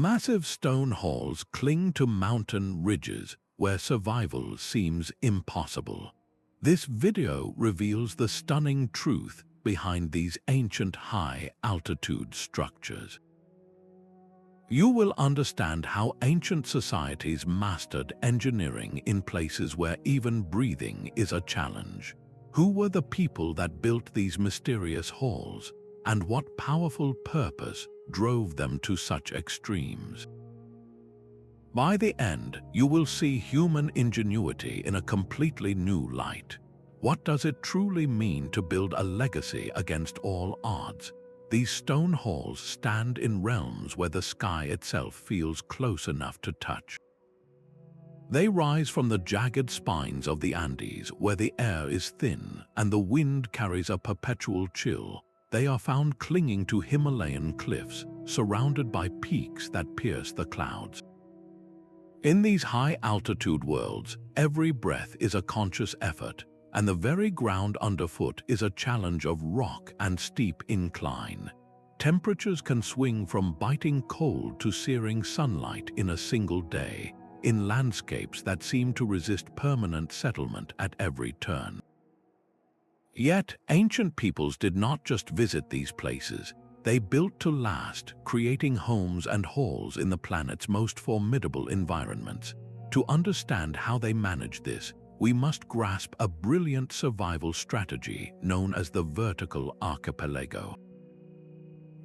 Massive stone halls cling to mountain ridges where survival seems impossible. This video reveals the stunning truth behind these ancient high-altitude structures. You will understand how ancient societies mastered engineering in places where even breathing is a challenge. Who were the people that built these mysterious halls, and what powerful purpose drove them to such extremes? By the end, you will see human ingenuity in a completely new light. What does it truly mean to build a legacy against all odds? These stone halls stand in realms where the sky itself feels close enough to touch. They rise from the jagged spines of the Andes, where the air is thin and the wind carries a perpetual chill. They are found clinging to Himalayan cliffs, surrounded by peaks that pierce the clouds. In these high-altitude worlds, every breath is a conscious effort, and the very ground underfoot is a challenge of rock and steep incline. Temperatures can swing from biting cold to searing sunlight in a single day, in landscapes that seem to resist permanent settlement at every turn. Yet, ancient peoples did not just visit these places. They built to last, creating homes and halls in the planet's most formidable environments. To understand how they managed this, we must grasp a brilliant survival strategy known as the vertical archipelago.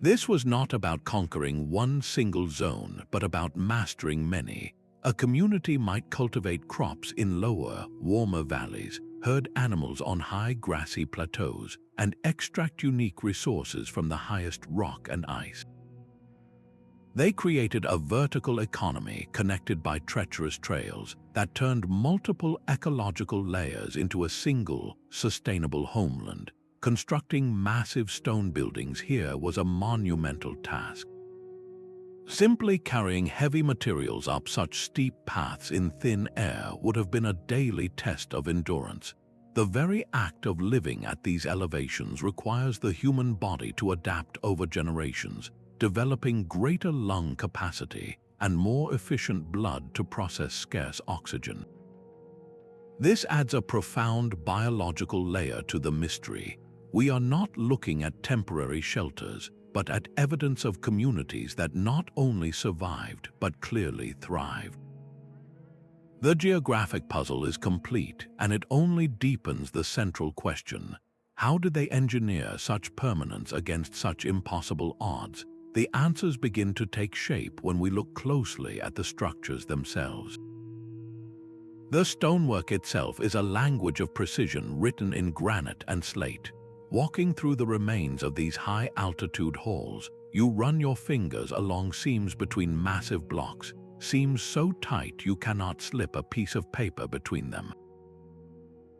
This was not about conquering one single zone, but about mastering many. A community might cultivate crops in lower, warmer valleys, herd animals on high grassy plateaus, and extract unique resources from the highest rock and ice. They created a vertical economy connected by treacherous trails that turned multiple ecological layers into a single, sustainable homeland. Constructing massive stone buildings here was a monumental task. Simply carrying heavy materials up such steep paths in thin air would have been a daily test of endurance. The very act of living at these elevations requires the human body to adapt over generations, developing greater lung capacity and more efficient blood to process scarce oxygen. This adds a profound biological layer to the mystery. We are not looking at temporary shelters, but at evidence of communities that not only survived but clearly thrived. The geographic puzzle is complete, and it only deepens the central question: how did they engineer such permanence against such impossible odds? The answers begin to take shape when we look closely at the structures themselves. The stonework itself is a language of precision written in granite and slate. Walking through the remains of these high-altitude halls, you run your fingers along seams between massive blocks, seams so tight you cannot slip a piece of paper between them.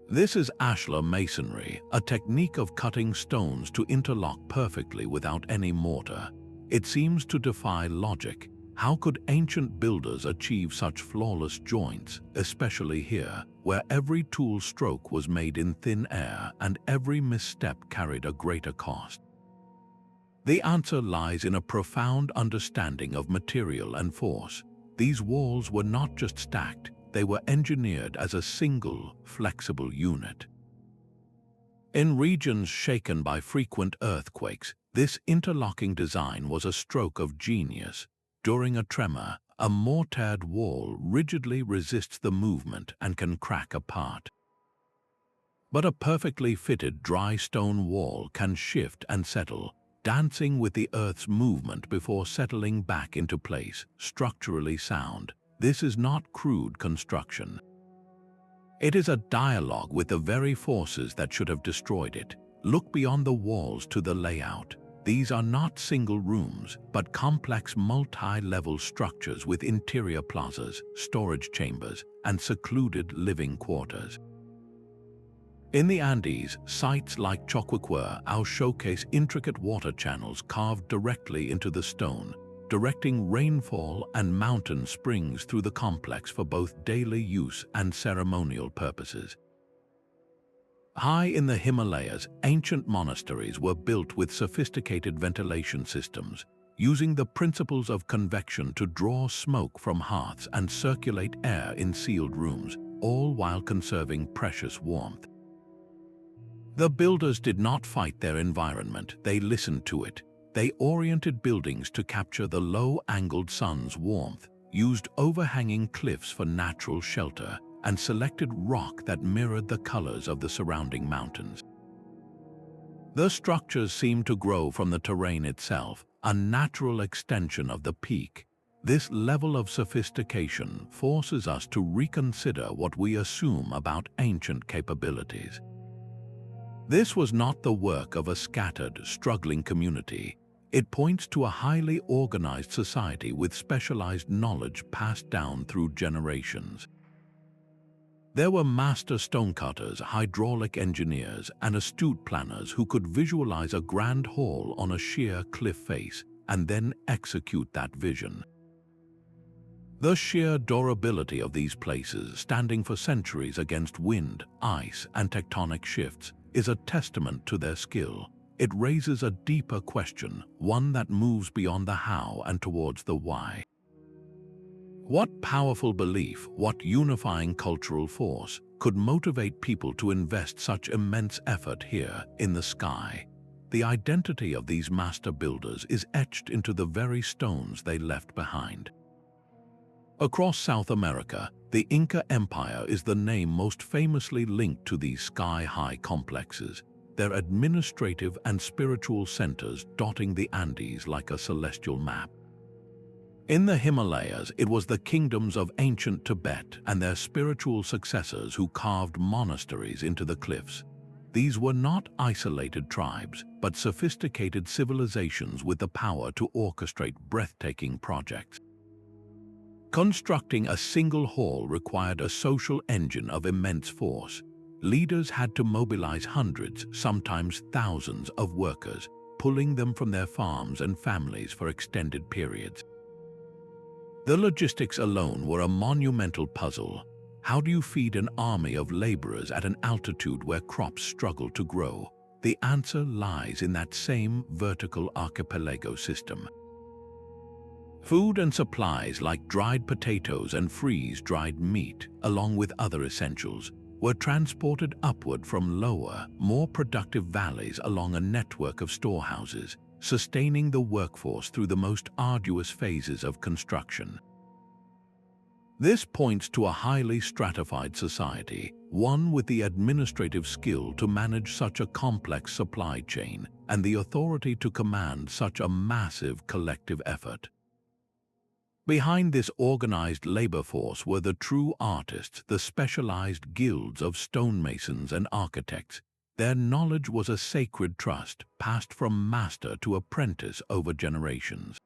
This is Ashlar masonry, a technique of cutting stones to interlock perfectly without any mortar. It seems to defy logic. How could ancient builders achieve such flawless joints, especially here, where every tool stroke was made in thin air and every misstep carried a greater cost? The answer lies in a profound understanding of material and force. These walls were not just stacked, they were engineered as a single, flexible unit. In regions shaken by frequent earthquakes, this interlocking design was a stroke of genius. During a tremor, a mortared wall rigidly resists the movement and can crack apart. But a perfectly fitted dry stone wall can shift and settle, dancing with the Earth's movement before settling back into place, structurally sound. This is not crude construction. It is a dialogue with the very forces that should have destroyed it. Look beyond the walls to the layout. These are not single rooms, but complex multi-level structures with interior plazas, storage chambers, and secluded living quarters. In the Andes, sites like Choqquequirau showcase intricate water channels carved directly into the stone, directing rainfall and mountain springs through the complex for both daily use and ceremonial purposes. High in the Himalayas, ancient monasteries were built with sophisticated ventilation systems, using the principles of convection to draw smoke from hearths and circulate air in sealed rooms, all while conserving precious warmth. The builders did not fight their environment, they listened to it. They oriented buildings to capture the low-angled sun's warmth, used overhanging cliffs for natural shelter, and selected rock that mirrored the colors of the surrounding mountains. The structures seemed to grow from the terrain itself, a natural extension of the peak. This level of sophistication forces us to reconsider what we assume about ancient capabilities. This was not the work of a scattered, struggling community. It points to a highly organized society with specialized knowledge passed down through generations. There were master stonecutters, hydraulic engineers, and astute planners who could visualize a grand hall on a sheer cliff face and then execute that vision. The sheer durability of these places, standing for centuries against wind, ice, and tectonic shifts, is a testament to their skill. It raises a deeper question, one that moves beyond the how and towards the why. What powerful belief, what unifying cultural force could motivate people to invest such immense effort here in the sky? The identity of these master builders is etched into the very stones they left behind. Across South America, the Inca Empire is the name most famously linked to these sky-high complexes, their administrative and spiritual centers dotting the Andes like a celestial map. In the Himalayas, it was the kingdoms of ancient Tibet and their spiritual successors who carved monasteries into the cliffs. These were not isolated tribes, but sophisticated civilizations with the power to orchestrate breathtaking projects. Constructing a single hall required a social engine of immense force. Leaders had to mobilize hundreds, sometimes thousands of workers, pulling them from their farms and families for extended periods. The logistics alone were a monumental puzzle. How do you feed an army of laborers at an altitude where crops struggle to grow? The answer lies in that same vertical archipelago system. Food and supplies like dried potatoes and freeze-dried meat, along with other essentials, were transported upward from lower, more productive valleys along a network of storehouses, sustaining the workforce through the most arduous phases of construction. This points to a highly stratified society, one with the administrative skill to manage such a complex supply chain and the authority to command such a massive collective effort. Behind this organized labor force were the true artists, the specialized guilds of stonemasons and architects. Their knowledge was a sacred trust passed from master to apprentice over generations.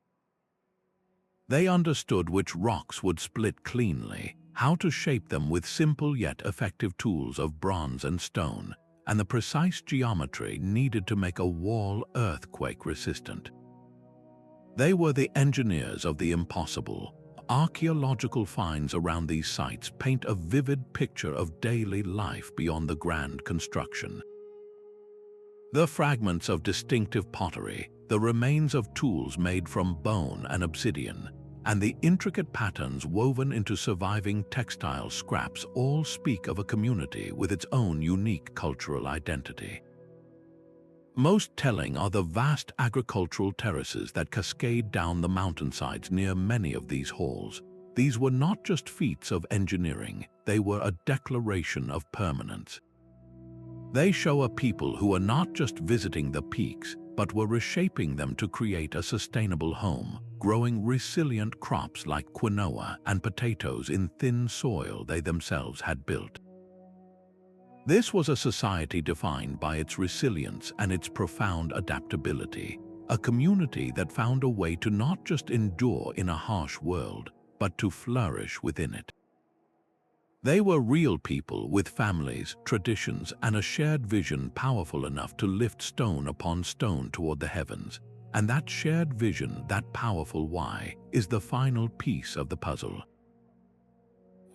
They understood which rocks would split cleanly, how to shape them with simple yet effective tools of bronze and stone, and the precise geometry needed to make a wall earthquake-resistant. They were the engineers of the impossible. Archaeological finds around these sites paint a vivid picture of daily life beyond the grand construction. The fragments of distinctive pottery, the remains of tools made from bone and obsidian, and the intricate patterns woven into surviving textile scraps all speak of a community with its own unique cultural identity. Most telling are the vast agricultural terraces that cascade down the mountainsides near many of these halls. These were not just feats of engineering, they were a declaration of permanence. They show a people who are not just visiting the peaks, but were reshaping them to create a sustainable home, growing resilient crops like quinoa and potatoes in thin soil they themselves had built. This was a society defined by its resilience and its profound adaptability, a community that found a way to not just endure in a harsh world, but to flourish within it. They were real people with families, traditions, and a shared vision powerful enough to lift stone upon stone toward the heavens. And that shared vision, that powerful why, is the final piece of the puzzle.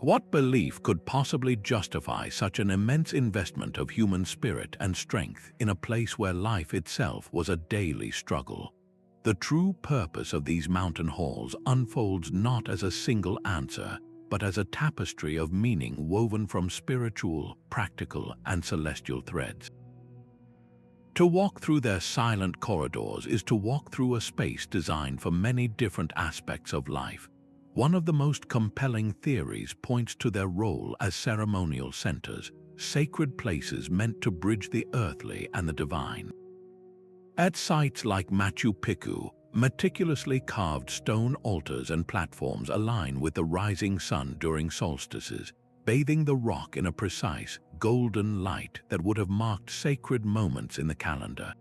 What belief could possibly justify such an immense investment of human spirit and strength in a place where life itself was a daily struggle? The true purpose of these mountain halls unfolds not as a single answer, but as a tapestry of meaning woven from spiritual, practical, and celestial threads. To walk through their silent corridors is to walk through a space designed for many different aspects of life. One of the most compelling theories points to their role as ceremonial centers, sacred places meant to bridge the earthly and the divine. At sites like Machu Picchu, meticulously carved stone altars and platforms align with the rising sun during solstices, bathing the rock in a precise, golden light that would have marked sacred moments in the calendar.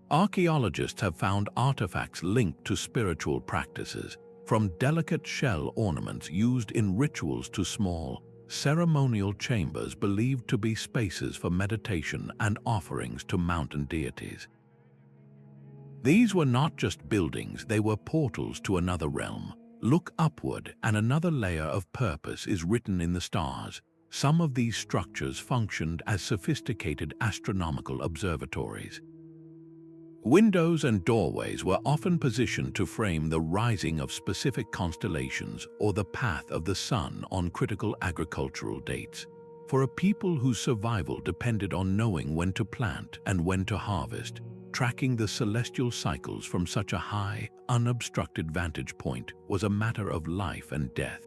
Archaeologists have found artifacts linked to spiritual practices, from delicate shell ornaments used in rituals to small, ceremonial chambers believed to be spaces for meditation and offerings to mountain deities. These were not just buildings, they were portals to another realm. Look upward and another layer of purpose is written in the stars. Some of these structures functioned as sophisticated astronomical observatories. Windows and doorways were often positioned to frame the rising of specific constellations or the path of the sun on critical agricultural dates. For a people whose survival depended on knowing when to plant and when to harvest, tracking the celestial cycles from such a high, unobstructed vantage point was a matter of life and death.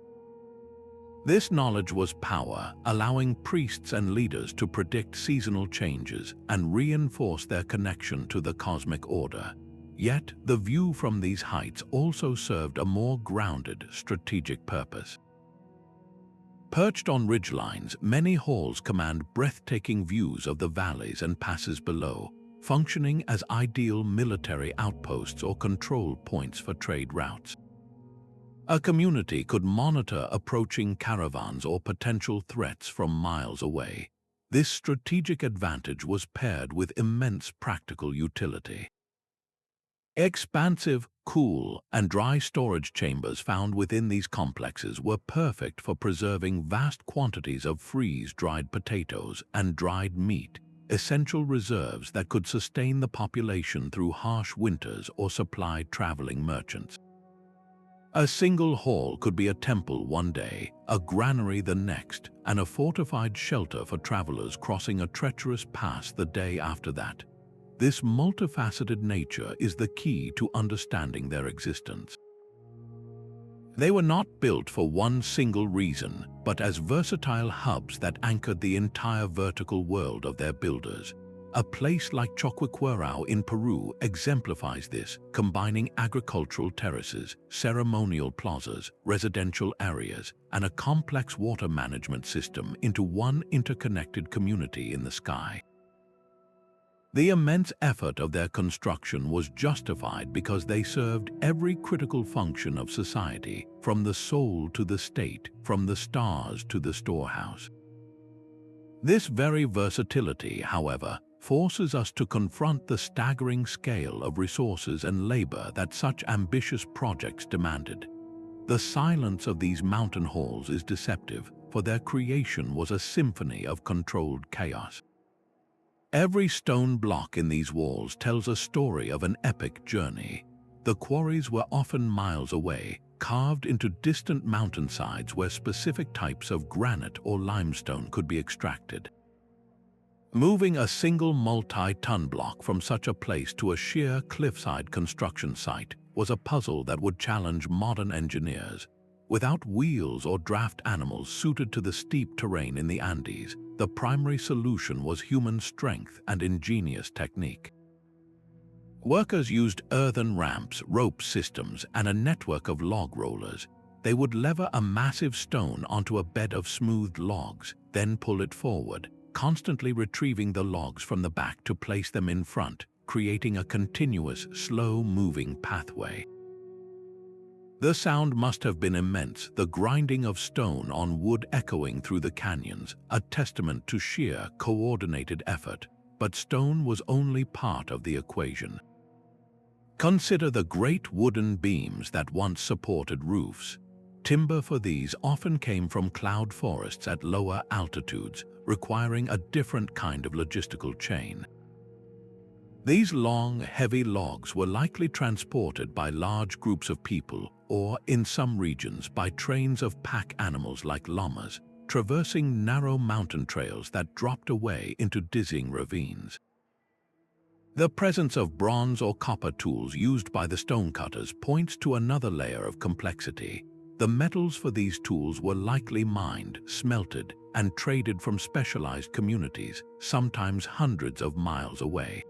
This knowledge was power, allowing priests and leaders to predict seasonal changes and reinforce their connection to the cosmic order. Yet, the view from these heights also served a more grounded, strategic purpose. Perched on ridgelines, many halls command breathtaking views of the valleys and passes below, functioning as ideal military outposts or control points for trade routes. A community could monitor approaching caravans or potential threats from miles away. This strategic advantage was paired with immense practical utility. Expansive, cool, and dry storage chambers found within these complexes were perfect for preserving vast quantities of freeze-dried potatoes and dried meat, essential reserves that could sustain the population through harsh winters or supply traveling merchants. A single hall could be a temple one day, a granary the next, and a fortified shelter for travelers crossing a treacherous pass the day after that. This multifaceted nature is the key to understanding their existence. They were not built for one single reason, but as versatile hubs that anchored the entire vertical world of their builders. A place like Choqquequirao in Peru exemplifies this, combining agricultural terraces, ceremonial plazas, residential areas, and a complex water management system into one interconnected community in the sky. The immense effort of their construction was justified because they served every critical function of society, from the soul to the state, from the stars to the storehouse. This very versatility, however, forces us to confront the staggering scale of resources and labor that such ambitious projects demanded. The silence of these mountain halls is deceptive, for their creation was a symphony of controlled chaos. Every stone block in these walls tells a story of an epic journey. The quarries were often miles away, carved into distant mountainsides where specific types of granite or limestone could be extracted. Moving a single multi-ton block from such a place to a sheer cliffside construction site was a puzzle that would challenge modern engineers. Without wheels or draft animals suited to the steep terrain in the Andes, the primary solution was human strength and ingenious technique. Workers used earthen ramps, rope systems, and a network of log rollers. They would lever a massive stone onto a bed of smoothed logs, then pull it forward, constantly retrieving the logs from the back to place them in front, creating a continuous, slow-moving pathway. The sound must have been immense, the grinding of stone on wood echoing through the canyons, a testament to sheer, coordinated effort. But stone was only part of the equation. Consider the great wooden beams that once supported roofs. Timber for these often came from cloud forests at lower altitudes, requiring a different kind of logistical chain. These long, heavy logs were likely transported by large groups of people or, in some regions, by trains of pack animals like llamas, traversing narrow mountain trails that dropped away into dizzying ravines. The presence of bronze or copper tools used by the stonecutters points to another layer of complexity. The metals for these tools were likely mined, smelted, and traded from specialized communities, sometimes hundreds of miles away.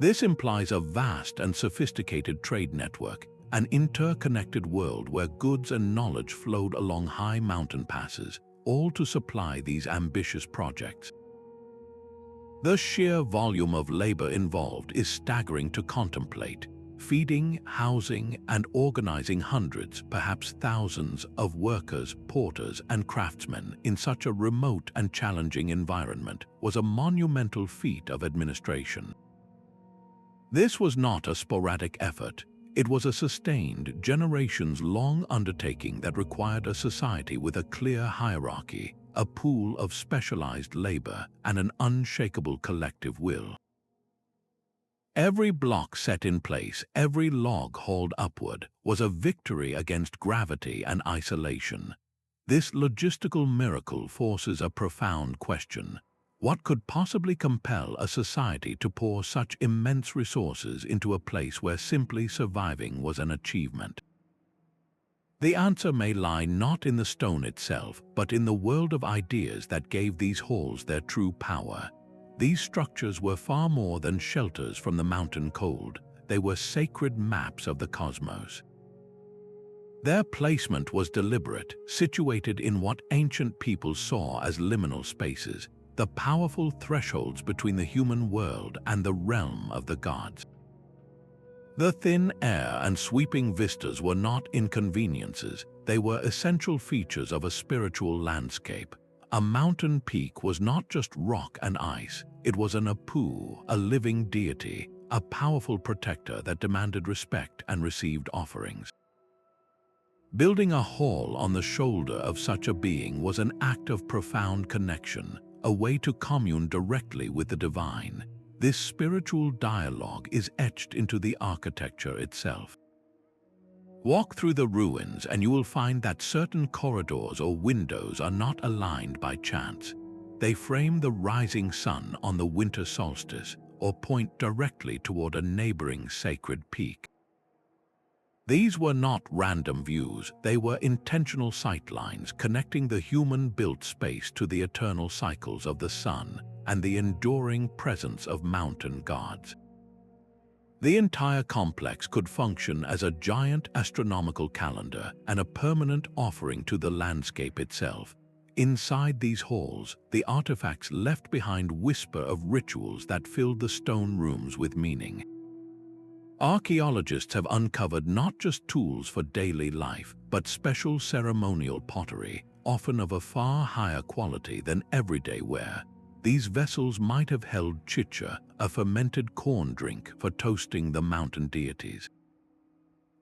This implies a vast and sophisticated trade network, an interconnected world where goods and knowledge flowed along high mountain passes, all to supply these ambitious projects. The sheer volume of labor involved is staggering to contemplate, feeding, housing, and organizing hundreds, perhaps thousands, of workers, porters, and craftsmen in such a remote and challenging environment was a monumental feat of administration. This was not a sporadic effort. It was a sustained, generations-long undertaking that required a society with a clear hierarchy, a pool of specialized labor, and an unshakable collective will. Every block set in place, every log hauled upward, was a victory against gravity and isolation. This logistical miracle forces a profound question. What could possibly compel a society to pour such immense resources into a place where simply surviving was an achievement? The answer may lie not in the stone itself, but in the world of ideas that gave these halls their true power. These structures were far more than shelters from the mountain cold. They were sacred maps of the cosmos. Their placement was deliberate, situated in what ancient peoples saw as liminal spaces, the powerful thresholds between the human world and the realm of the gods. The thin air and sweeping vistas were not inconveniences, they were essential features of a spiritual landscape. A mountain peak was not just rock and ice, it was an Apu, a living deity, a powerful protector that demanded respect and received offerings. Building a hall on the shoulder of such a being was an act of profound connection, a way to commune directly with the divine. This spiritual dialogue is etched into the architecture itself. Walk through the ruins and you will find that certain corridors or windows are not aligned by chance. They frame the rising sun on the winter solstice or point directly toward a neighboring sacred peak. These were not random views, they were intentional sightlines connecting the human-built space to the eternal cycles of the sun and the enduring presence of mountain gods. The entire complex could function as a giant astronomical calendar and a permanent offering to the landscape itself. Inside these halls, the artifacts left behind whisper of rituals that filled the stone rooms with meaning. Archaeologists have uncovered not just tools for daily life, but special ceremonial pottery, often of a far higher quality than everyday ware. These vessels might have held chicha, a fermented corn drink for toasting the mountain deities.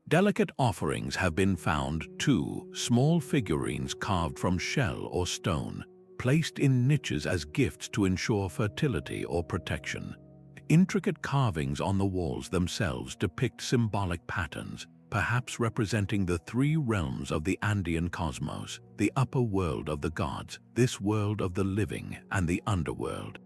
Delicate offerings have been found too, small figurines carved from shell or stone, placed in niches as gifts to ensure fertility or protection. Intricate carvings on the walls themselves depict symbolic patterns, perhaps representing the three realms of the Andean cosmos, the upper world of the gods, this world of the living, and the underworld.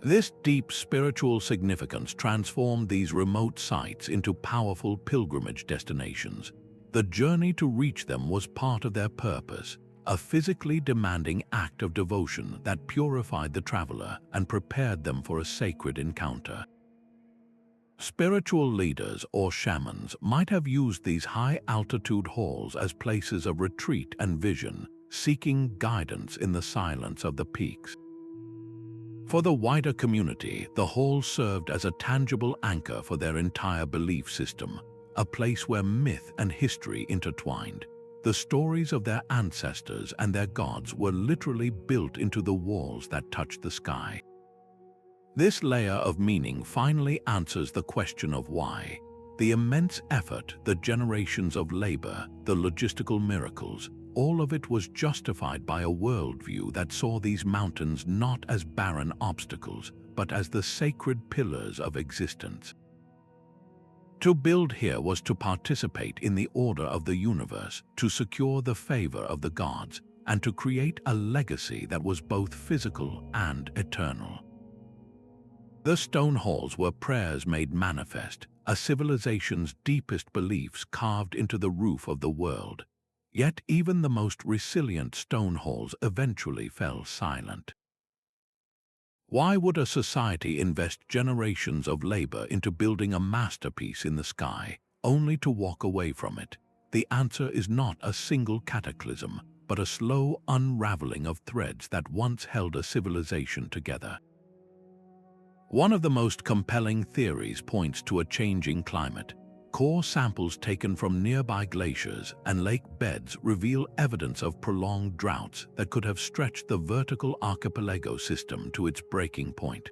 This deep spiritual significance transformed these remote sites into powerful pilgrimage destinations. The journey to reach them was part of their purpose, a physically demanding act of devotion that purified the traveler and prepared them for a sacred encounter. Spiritual leaders or shamans might have used these high-altitude halls as places of retreat and vision, seeking guidance in the silence of the peaks. For the wider community, the hall served as a tangible anchor for their entire belief system, a place where myth and history intertwined. The stories of their ancestors and their gods were literally built into the walls that touched the sky. This layer of meaning finally answers the question of why. The immense effort, the generations of labor, the logistical miracles, all of it was justified by a worldview that saw these mountains not as barren obstacles, but as the sacred pillars of existence. To build here was to participate in the order of the universe, to secure the favor of the gods, and to create a legacy that was both physical and eternal. The stone halls were prayers made manifest, a civilization's deepest beliefs carved into the roof of the world. Yet even the most resilient stone halls eventually fell silent. Why would a society invest generations of labor into building a masterpiece in the sky, only to walk away from it? The answer is not a single cataclysm, but a slow unraveling of threads that once held a civilization together. One of the most compelling theories points to a changing climate. Core samples taken from nearby glaciers and lake beds reveal evidence of prolonged droughts that could have stretched the vertical archipelago system to its breaking point.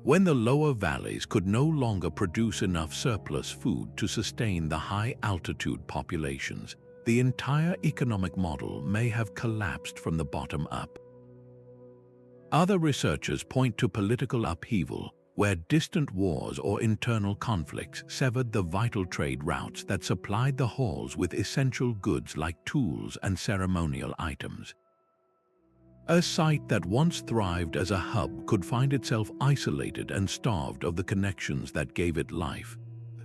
When the lower valleys could no longer produce enough surplus food to sustain the high-altitude populations, the entire economic model may have collapsed from the bottom up. Other researchers point to political upheaval, where distant wars or internal conflicts severed the vital trade routes that supplied the halls with essential goods like tools and ceremonial items. A site that once thrived as a hub could find itself isolated and starved of the connections that gave it life.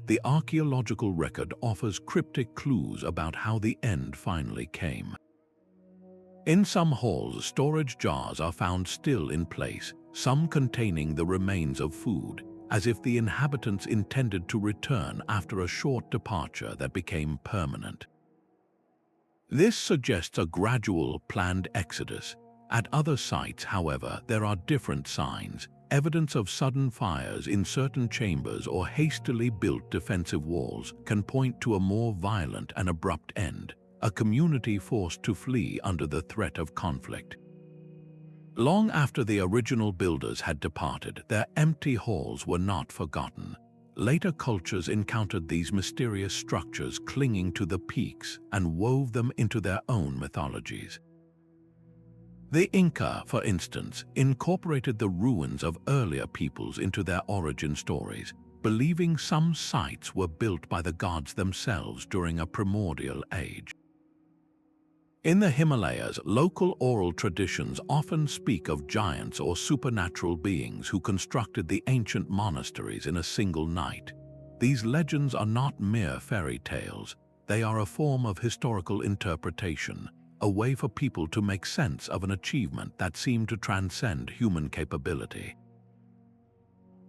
The archaeological record offers cryptic clues about how the end finally came. In some halls, storage jars are found still in place, some containing the remains of food, as if the inhabitants intended to return after a short departure that became permanent. This suggests a gradual, planned exodus. At other sites, however, there are different signs, evidence of sudden fires in certain chambers or hastily built defensive walls can point to a more violent and abrupt end, a community forced to flee under the threat of conflict. Long after the original builders had departed, their empty halls were not forgotten. Later cultures encountered these mysterious structures clinging to the peaks and wove them into their own mythologies. The Inca, for instance, incorporated the ruins of earlier peoples into their origin stories, believing some sites were built by the gods themselves during a primordial age. In the Himalayas, local oral traditions often speak of giants or supernatural beings who constructed the ancient monasteries in a single night. These legends are not mere fairy tales. They are a form of historical interpretation, a way for people to make sense of an achievement that seemed to transcend human capability.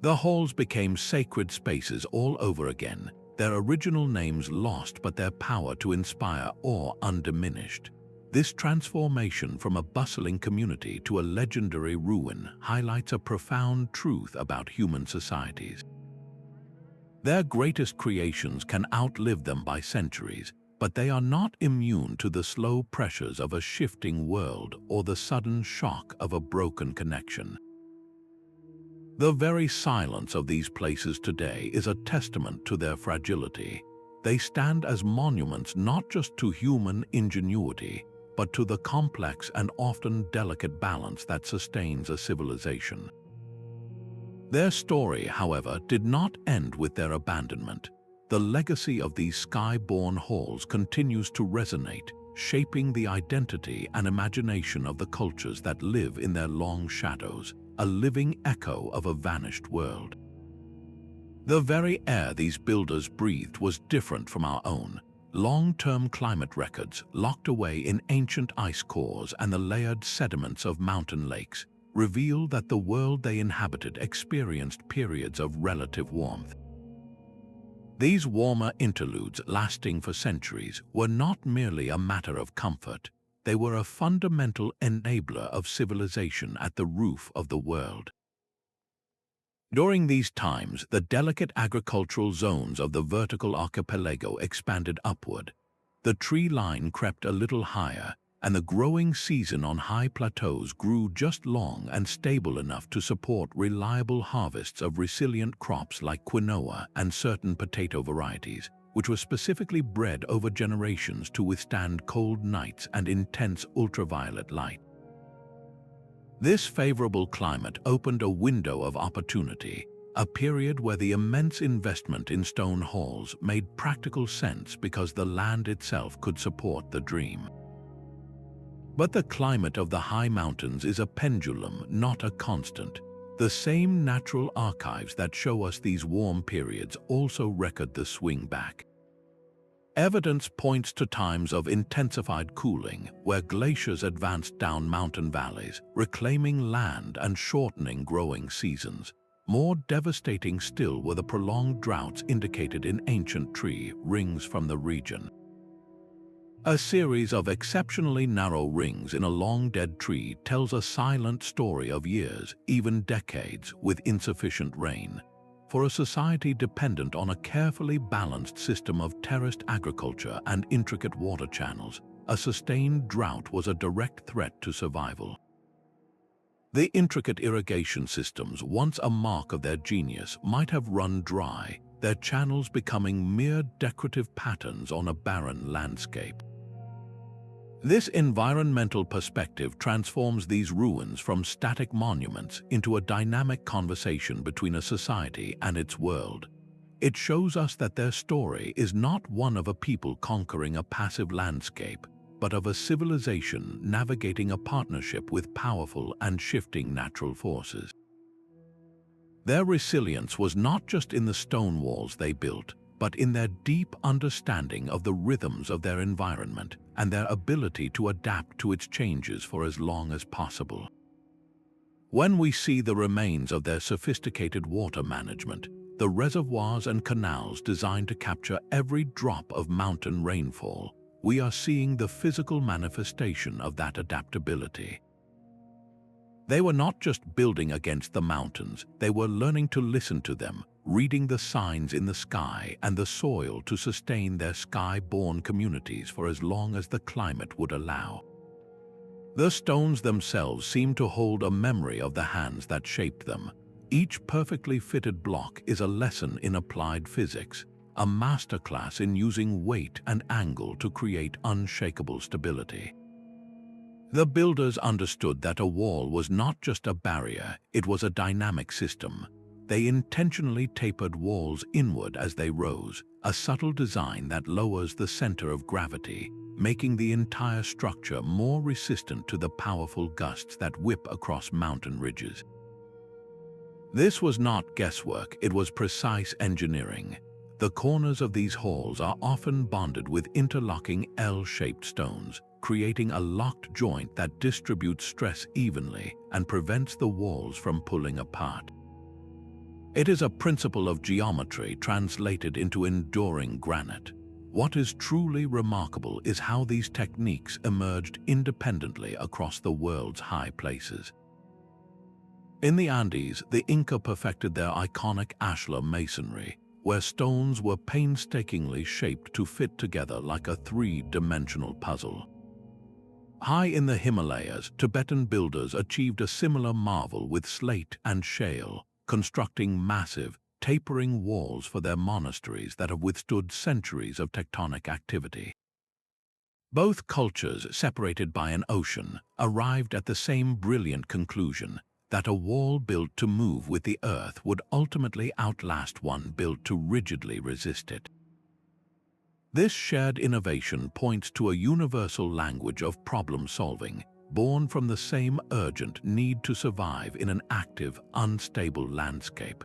The halls became sacred spaces all over again, their original names lost but their power to inspire awe undiminished. This transformation from a bustling community to a legendary ruin highlights a profound truth about human societies. Their greatest creations can outlive them by centuries, but they are not immune to the slow pressures of a shifting world or the sudden shock of a broken connection. The very silence of these places today is a testament to their fragility. They stand as monuments not just to human ingenuity, but to the complex and often delicate balance that sustains a civilization. Their story, however, did not end with their abandonment. The legacy of these sky-born halls continues to resonate, shaping the identity and imagination of the cultures that live in their long shadows, a living echo of a vanished world. The very air these builders breathed was different from our own. Long-term climate records, locked away in ancient ice cores and the layered sediments of mountain lakes, reveal that the world they inhabited experienced periods of relative warmth. These warmer interludes, lasting for centuries, were not merely a matter of comfort. They were a fundamental enabler of civilization at the roof of the world. During these times, the delicate agricultural zones of the vertical archipelago expanded upward. The tree line crept a little higher, and the growing season on high plateaus grew just long and stable enough to support reliable harvests of resilient crops like quinoa and certain potato varieties, which were specifically bred over generations to withstand cold nights and intense ultraviolet light. This favorable climate opened a window of opportunity, a period where the immense investment in stone halls made practical sense because the land itself could support the dream. But the climate of the high mountains is a pendulum, not a constant. The same natural archives that show us these warm periods also record the swing back. Evidence points to times of intensified cooling, where glaciers advanced down mountain valleys, reclaiming land and shortening growing seasons. More devastating still were the prolonged droughts indicated in ancient tree rings from the region. A series of exceptionally narrow rings in a long-dead tree tells a silent story of years, even decades, with insufficient rain. For a society dependent on a carefully balanced system of terraced agriculture and intricate water channels, a sustained drought was a direct threat to survival. The intricate irrigation systems, once a mark of their genius, might have run dry, their channels becoming mere decorative patterns on a barren landscape. This environmental perspective transforms these ruins from static monuments into a dynamic conversation between a society and its world. It shows us that their story is not one of a people conquering a passive landscape, but of a civilization navigating a partnership with powerful and shifting natural forces. Their resilience was not just in the stone walls they built, but in their deep understanding of the rhythms of their environment and their ability to adapt to its changes for as long as possible. When we see the remains of their sophisticated water management, the reservoirs and canals designed to capture every drop of mountain rainfall, we are seeing the physical manifestation of that adaptability. They were not just building against the mountains, they were learning to listen to them, reading the signs in the sky and the soil to sustain their sky-born communities for as long as the climate would allow. The stones themselves seem to hold a memory of the hands that shaped them. Each perfectly fitted block is a lesson in applied physics, a masterclass in using weight and angle to create unshakable stability. The builders understood that a wall was not just a barrier, it was a dynamic system. They intentionally tapered walls inward as they rose, a subtle design that lowers the center of gravity, making the entire structure more resistant to the powerful gusts that whip across mountain ridges. This was not guesswork, it was precise engineering. The corners of these halls are often bonded with interlocking L-shaped stones, creating a locked joint that distributes stress evenly and prevents the walls from pulling apart. It is a principle of geometry translated into enduring granite. What is truly remarkable is how these techniques emerged independently across the world's high places. In the Andes, the Inca perfected their iconic Ashlar masonry, where stones were painstakingly shaped to fit together like a three-dimensional puzzle. High in the Himalayas, Tibetan builders achieved a similar marvel with slate and shale, constructing massive, tapering walls for their monasteries that have withstood centuries of tectonic activity. Both cultures, separated by an ocean, arrived at the same brilliant conclusion, that a wall built to move with the earth would ultimately outlast one built to rigidly resist it. This shared innovation points to a universal language of problem-solving, born from the same urgent need to survive in an active, unstable landscape.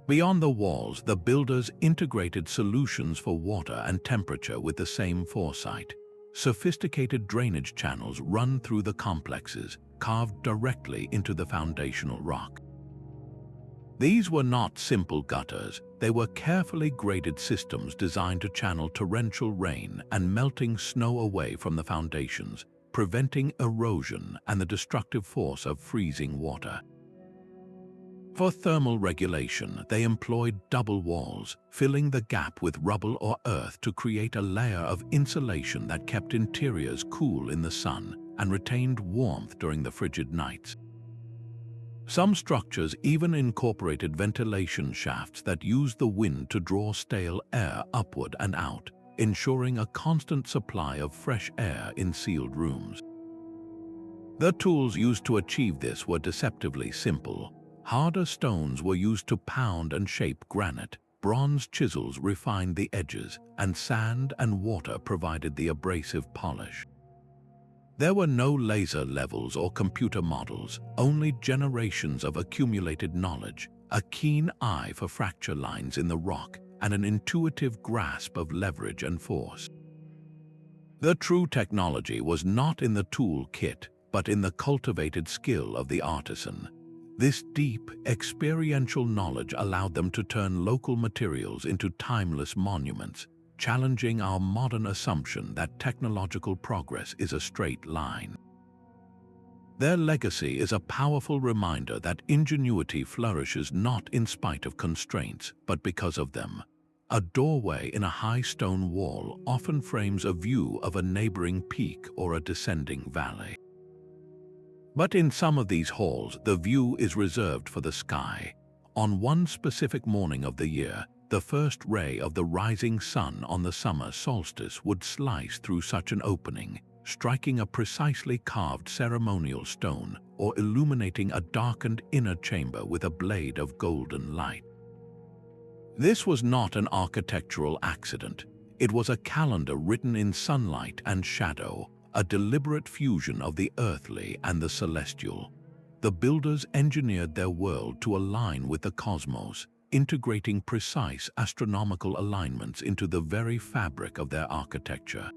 Beyond the walls, the builders integrated solutions for water and temperature with the same foresight. Sophisticated drainage channels run through the complexes, carved directly into the foundational rock. These were not simple gutters, they were carefully graded systems designed to channel torrential rain and melting snow away from the foundations, preventing erosion and the destructive force of freezing water. For thermal regulation, they employed double walls, filling the gap with rubble or earth to create a layer of insulation that kept interiors cool in the sun and retained warmth during the frigid nights. Some structures even incorporated ventilation shafts that used the wind to draw stale air upward and out, ensuring a constant supply of fresh air in sealed rooms. The tools used to achieve this were deceptively simple. Harder stones were used to pound and shape granite, bronze chisels refined the edges, and sand and water provided the abrasive polish. There were no laser levels or computer models, only generations of accumulated knowledge, a keen eye for fracture lines in the rock, and an intuitive grasp of leverage and force. The true technology was not in the tool kit, but in the cultivated skill of the artisan. This deep, experiential knowledge allowed them to turn local materials into timeless monuments, challenging our modern assumption that technological progress is a straight line. Their legacy is a powerful reminder that ingenuity flourishes not in spite of constraints, but because of them. A doorway in a high stone wall often frames a view of a neighboring peak or a descending valley. But in some of these halls, the view is reserved for the sky. On one specific morning of the year, the first ray of the rising sun on the summer solstice would slice through such an opening, striking a precisely carved ceremonial stone or illuminating a darkened inner chamber with a blade of golden light. This was not an architectural accident. It was a calendar written in sunlight and shadow, a deliberate fusion of the earthly and the celestial. The builders engineered their world to align with the cosmos, integrating precise astronomical alignments into the very fabric of their architecture.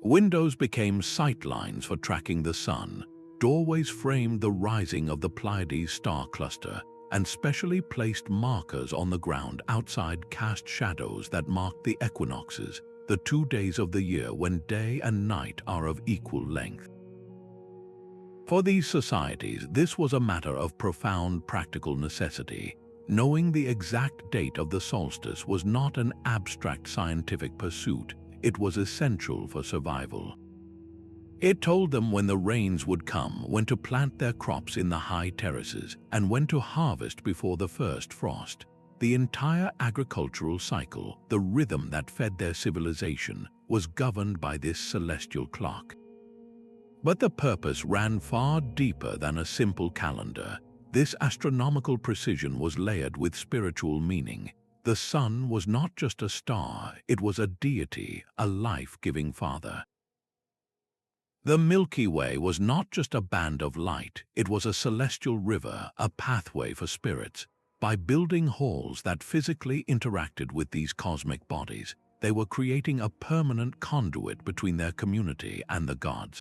Windows became sightlines for tracking the sun, doorways framed the rising of the Pleiades star cluster, and specially placed markers on the ground outside cast shadows that marked the equinoxes, the 2 days of the year when day and night are of equal length. For these societies, this was a matter of profound practical necessity. Knowing the exact date of the solstice was not an abstract scientific pursuit, it was essential for survival. It told them when the rains would come, when to plant their crops in the high terraces, and when to harvest before the first frost. The entire agricultural cycle, the rhythm that fed their civilization, was governed by this celestial clock. But the purpose ran far deeper than a simple calendar. This astronomical precision was layered with spiritual meaning. The sun was not just a star, it was a deity, a life-giving father. The Milky Way was not just a band of light, it was a celestial river, a pathway for spirits. By building halls that physically interacted with these cosmic bodies, they were creating a permanent conduit between their community and the gods.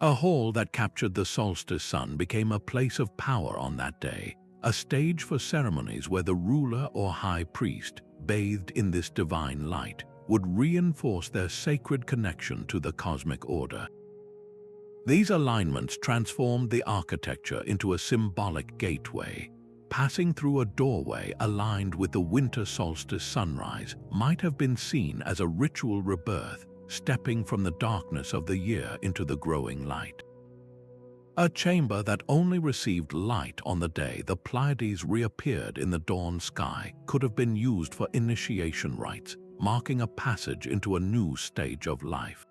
A hall that captured the solstice sun became a place of power on that day, a stage for ceremonies where the ruler or high priest, bathed in this divine light, would reinforce their sacred connection to the cosmic order. These alignments transformed the architecture into a symbolic gateway. Passing through a doorway aligned with the winter solstice sunrise might have been seen as a ritual rebirth, stepping from the darkness of the year into the growing light. A chamber that only received light on the day the Pleiades reappeared in the dawn sky could have been used for initiation rites, marking a passage into a new stage of life.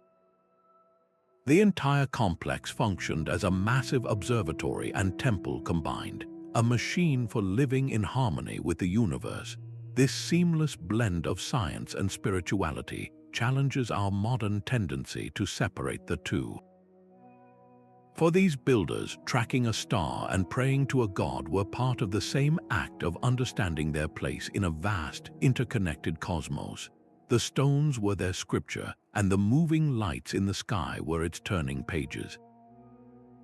The entire complex functioned as a massive observatory and temple combined, a machine for living in harmony with the universe. This seamless blend of science and spirituality challenges our modern tendency to separate the two. For these builders, tracking a star and praying to a god were part of the same act of understanding their place in a vast, interconnected cosmos. The stones were their scripture, and the moving lights in the sky were its turning pages.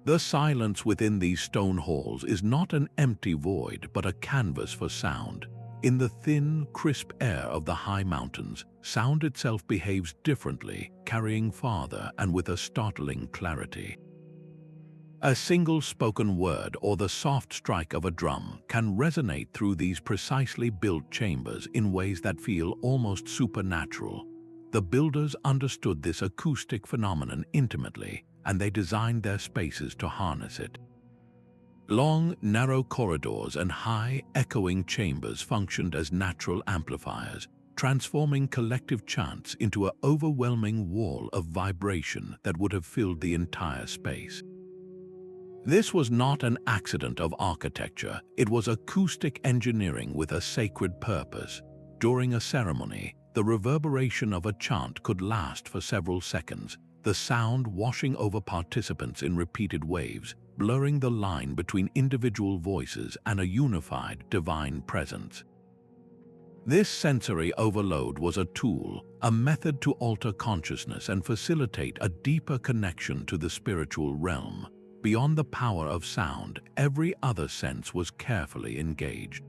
The silence within these stone halls is not an empty void, but a canvas for sound. In the thin, crisp air of the high mountains, sound itself behaves differently, carrying farther and with a startling clarity. A single spoken word or the soft strike of a drum can resonate through these precisely built chambers in ways that feel almost supernatural. The builders understood this acoustic phenomenon intimately, and they designed their spaces to harness it. Long, narrow corridors and high, echoing chambers functioned as natural amplifiers, transforming collective chants into an overwhelming wall of vibration that would have filled the entire space. This was not an accident of architecture, it was acoustic engineering with a sacred purpose. During a ceremony, the reverberation of a chant could last for several seconds, the sound washing over participants in repeated waves, blurring the line between individual voices and a unified divine presence. This sensory overload was a tool, a method to alter consciousness and facilitate a deeper connection to the spiritual realm. Beyond the power of sound, every other sense was carefully engaged.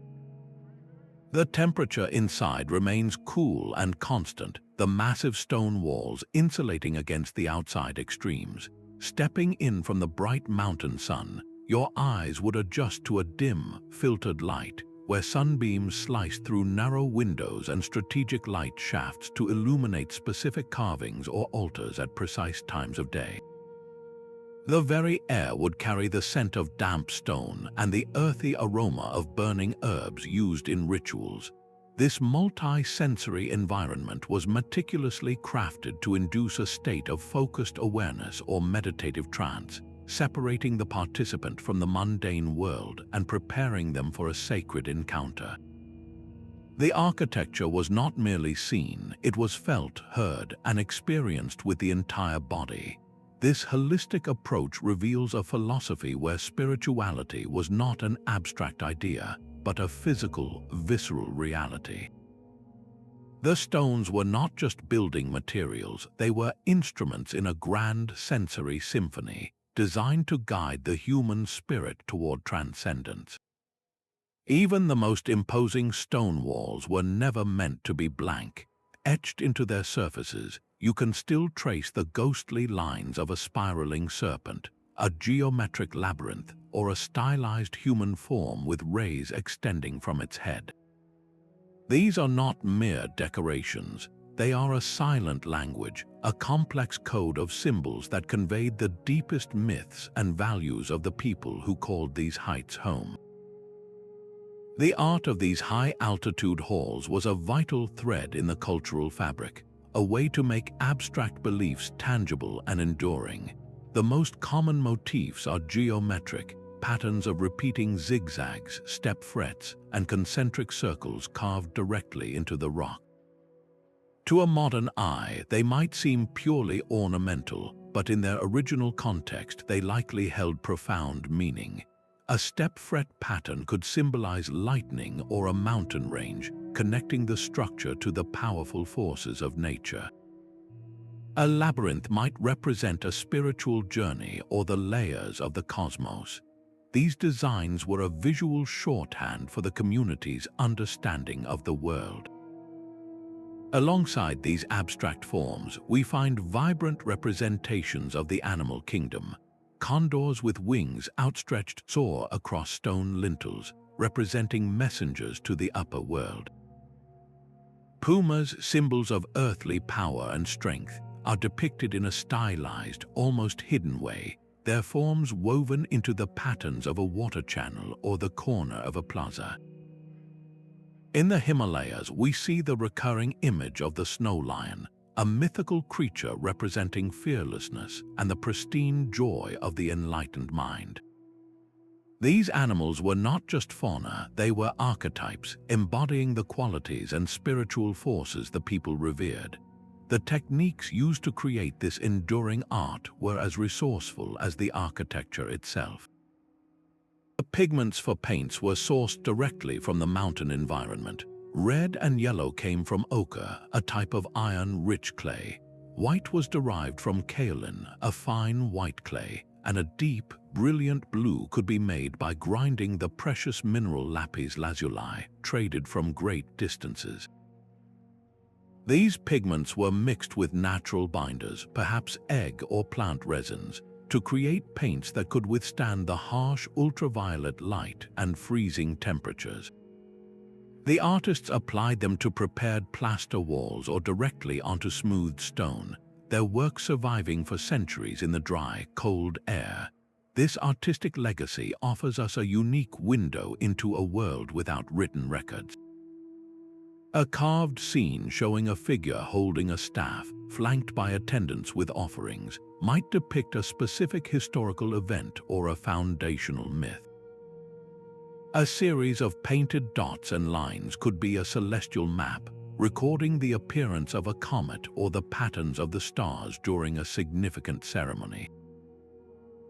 The temperature inside remains cool and constant, the massive stone walls insulating against the outside extremes. Stepping in from the bright mountain sun, your eyes would adjust to a dim, filtered light, where sunbeams sliced through narrow windows and strategic light shafts to illuminate specific carvings or altars at precise times of day. The very air would carry the scent of damp stone and the earthy aroma of burning herbs used in rituals. This multi-sensory environment was meticulously crafted to induce a state of focused awareness or meditative trance, separating the participant from the mundane world and preparing them for a sacred encounter. The architecture was not merely seen, it was felt, heard, and experienced with the entire body. This holistic approach reveals a philosophy where spirituality was not an abstract idea, but a physical, visceral reality. The stones were not just building materials, they were instruments in a grand sensory symphony, designed to guide the human spirit toward transcendence. Even the most imposing stone walls were never meant to be blank. Etched into their surfaces, you can still trace the ghostly lines of a spiraling serpent, a geometric labyrinth, or a stylized human form with rays extending from its head. These are not mere decorations. They are a silent language, a complex code of symbols that conveyed the deepest myths and values of the people who called these heights home. The art of these high-altitude halls was a vital thread in the cultural fabric, a way to make abstract beliefs tangible and enduring. The most common motifs are geometric, patterns of repeating zigzags, step frets, and concentric circles carved directly into the rock. To a modern eye, they might seem purely ornamental, but in their original context, they likely held profound meaning. A step fret pattern could symbolize lightning or a mountain range, connecting the structure to the powerful forces of nature. A labyrinth might represent a spiritual journey or the layers of the cosmos. These designs were a visual shorthand for the community's understanding of the world. Alongside these abstract forms, we find vibrant representations of the animal kingdom. Condors with wings outstretched soar across stone lintels, representing messengers to the upper world. Pumas, symbols of earthly power and strength, are depicted in a stylized, almost hidden way, their forms woven into the patterns of a water channel or the corner of a plaza. In the Himalayas, we see the recurring image of the snow lion, a mythical creature representing fearlessness and the pristine joy of the enlightened mind. These animals were not just fauna, they were archetypes, embodying the qualities and spiritual forces the people revered. The techniques used to create this enduring art were as resourceful as the architecture itself. The pigments for paints were sourced directly from the mountain environment. Red and yellow came from ochre, a type of iron-rich clay. White was derived from kaolin, a fine white clay, and a deep, brilliant blue could be made by grinding the precious mineral lapis lazuli, traded from great distances. These pigments were mixed with natural binders, perhaps egg or plant resins, to create paints that could withstand the harsh ultraviolet light and freezing temperatures. The artists applied them to prepared plaster walls or directly onto smooth stone, their work surviving for centuries in the dry, cold air. This artistic legacy offers us a unique window into a world without written records. A carved scene showing a figure holding a staff, flanked by attendants with offerings, might depict a specific historical event or a foundational myth. A series of painted dots and lines could be a celestial map, recording the appearance of a comet or the patterns of the stars during a significant ceremony.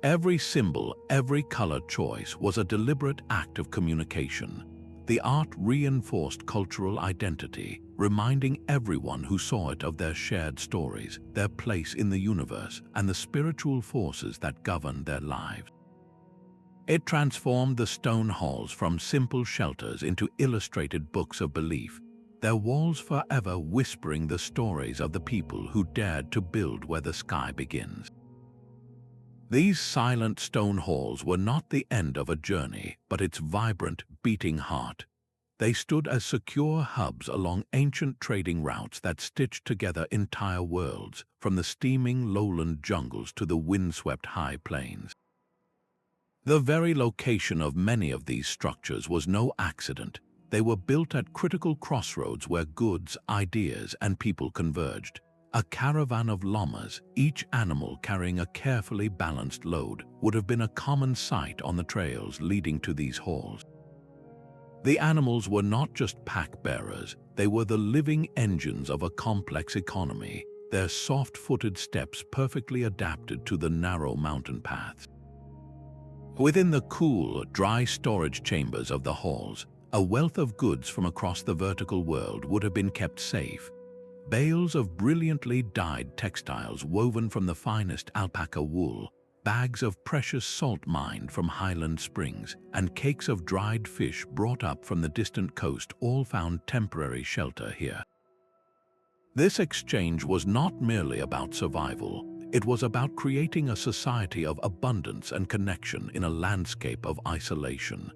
Every symbol, every color choice was a deliberate act of communication. The art reinforced cultural identity, reminding everyone who saw it of their shared stories, their place in the universe, and the spiritual forces that govern their lives. It transformed the stone halls from simple shelters into illustrated books of belief, their walls forever whispering the stories of the people who dared to build where the sky begins. These silent stone halls were not the end of a journey, but its vibrant, beating heart. They stood as secure hubs along ancient trading routes that stitched together entire worlds, from the steaming lowland jungles to the windswept high plains. The very location of many of these structures was no accident. They were built at critical crossroads where goods, ideas, and people converged. A caravan of llamas, each animal carrying a carefully balanced load, would have been a common sight on the trails leading to these halls. The animals were not just pack-bearers, they were the living engines of a complex economy, their soft-footed steps perfectly adapted to the narrow mountain paths. Within the cool, dry storage chambers of the halls, a wealth of goods from across the vertical world would have been kept safe. Bales of brilliantly dyed textiles woven from the finest alpaca wool, bags of precious salt mined from highland springs, and cakes of dried fish brought up from the distant coast all found temporary shelter here. This exchange was not merely about survival, it was about creating a society of abundance and connection in a landscape of isolation.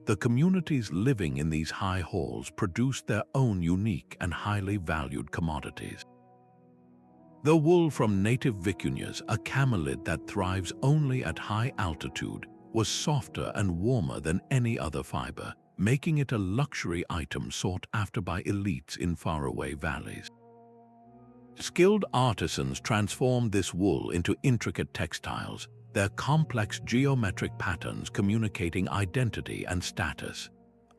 The communities living in these high halls produced their own unique and highly valued commodities. The wool from native vicuñas, a camelid that thrives only at high altitude, was softer and warmer than any other fiber, making it a luxury item sought after by elites in faraway valleys. Skilled artisans transformed this wool into intricate textiles, their complex geometric patterns communicating identity and status.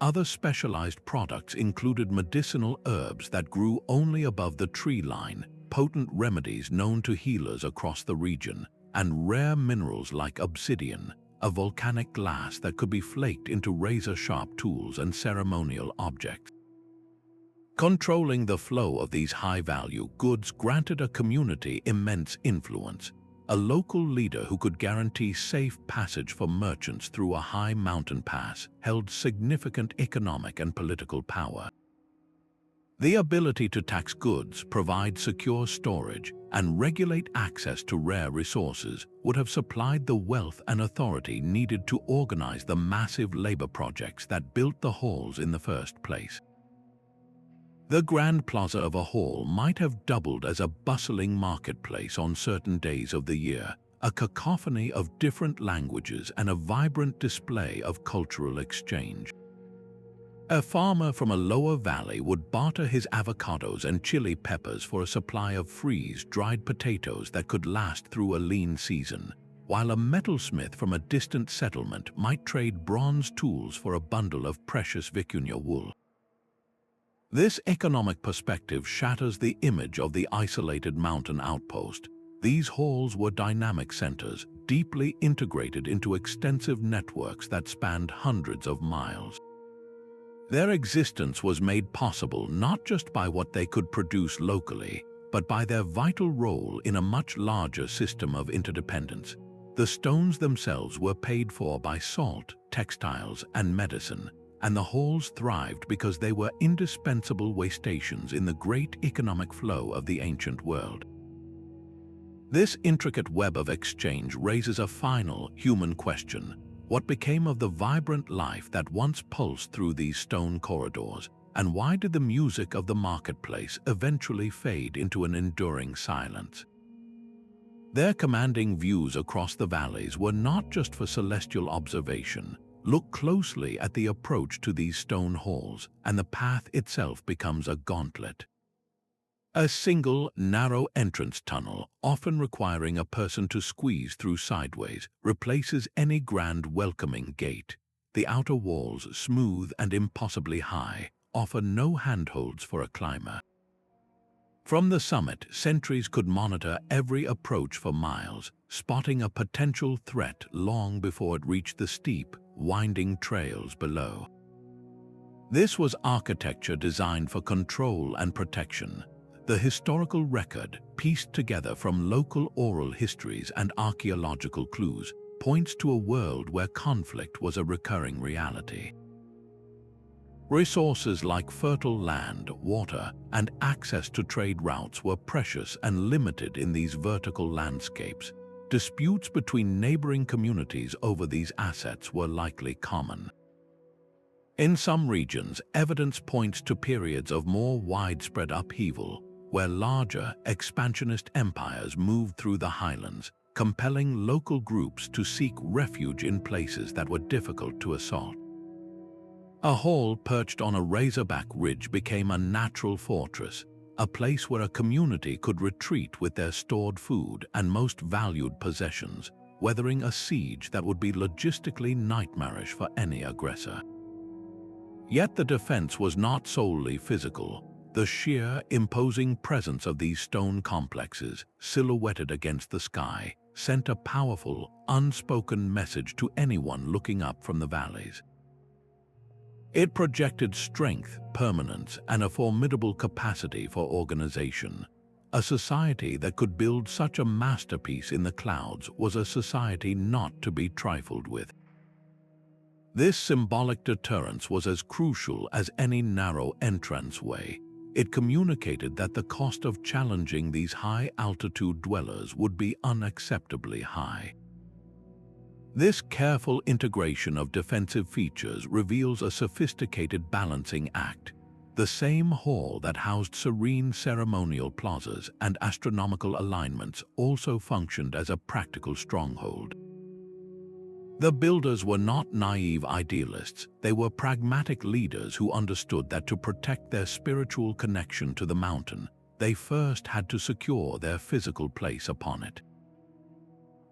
Other specialized products included medicinal herbs that grew only above the tree line, potent remedies known to healers across the region, and rare minerals like obsidian, a volcanic glass that could be flaked into razor-sharp tools and ceremonial objects. Controlling the flow of these high-value goods granted a community immense influence. A local leader who could guarantee safe passage for merchants through a high mountain pass held significant economic and political power. The ability to tax goods, provide secure storage, and regulate access to rare resources would have supplied the wealth and authority needed to organize the massive labor projects that built the halls in the first place. The grand plaza of a hall might have doubled as a bustling marketplace on certain days of the year, a cacophony of different languages and a vibrant display of cultural exchange. A farmer from a lower valley would barter his avocados and chili peppers for a supply of freeze-dried potatoes that could last through a lean season, while a metalsmith from a distant settlement might trade bronze tools for a bundle of precious vicuña wool. This economic perspective shatters the image of the isolated mountain outpost. These halls were dynamic centers, deeply integrated into extensive networks that spanned hundreds of miles. Their existence was made possible not just by what they could produce locally, but by their vital role in a much larger system of interdependence. The stones themselves were paid for by salt, textiles, and medicine, and the halls thrived because they were indispensable way stations in the great economic flow of the ancient world. This intricate web of exchange raises a final, human question. What became of the vibrant life that once pulsed through these stone corridors, and why did the music of the marketplace eventually fade into an enduring silence? Their commanding views across the valleys were not just for celestial observation. Look closely at the approach to these stone halls, and the path itself becomes a gauntlet. A single, narrow entrance tunnel, often requiring a person to squeeze through sideways, replaces any grand welcoming gate. The outer walls, smooth and impossibly high, offer no handholds for a climber. From the summit, sentries could monitor every approach for miles, spotting a potential threat long before it reached the steep, winding trails below. This was architecture designed for control and protection. The historical record, pieced together from local oral histories and archaeological clues, points to a world where conflict was a recurring reality. Resources like fertile land, water, and access to trade routes were precious and limited in these vertical landscapes. Disputes between neighboring communities over these assets were likely common. In some regions, evidence points to periods of more widespread upheaval, where larger, expansionist empires moved through the highlands, compelling local groups to seek refuge in places that were difficult to assault. A hall perched on a razorback ridge became a natural fortress, a place where a community could retreat with their stored food and most valued possessions, weathering a siege that would be logistically nightmarish for any aggressor. Yet the defense was not solely physical. The sheer, imposing presence of these stone complexes, silhouetted against the sky, sent a powerful, unspoken message to anyone looking up from the valleys. It projected strength, permanence, and a formidable capacity for organization. A society that could build such a masterpiece in the clouds was a society not to be trifled with. This symbolic deterrence was as crucial as any narrow entranceway. It communicated that the cost of challenging these high-altitude dwellers would be unacceptably high. This careful integration of defensive features reveals a sophisticated balancing act. The same hall that housed serene ceremonial plazas and astronomical alignments also functioned as a practical stronghold. The builders were not naive idealists. They were pragmatic leaders who understood that to protect their spiritual connection to the mountain, they first had to secure their physical place upon it.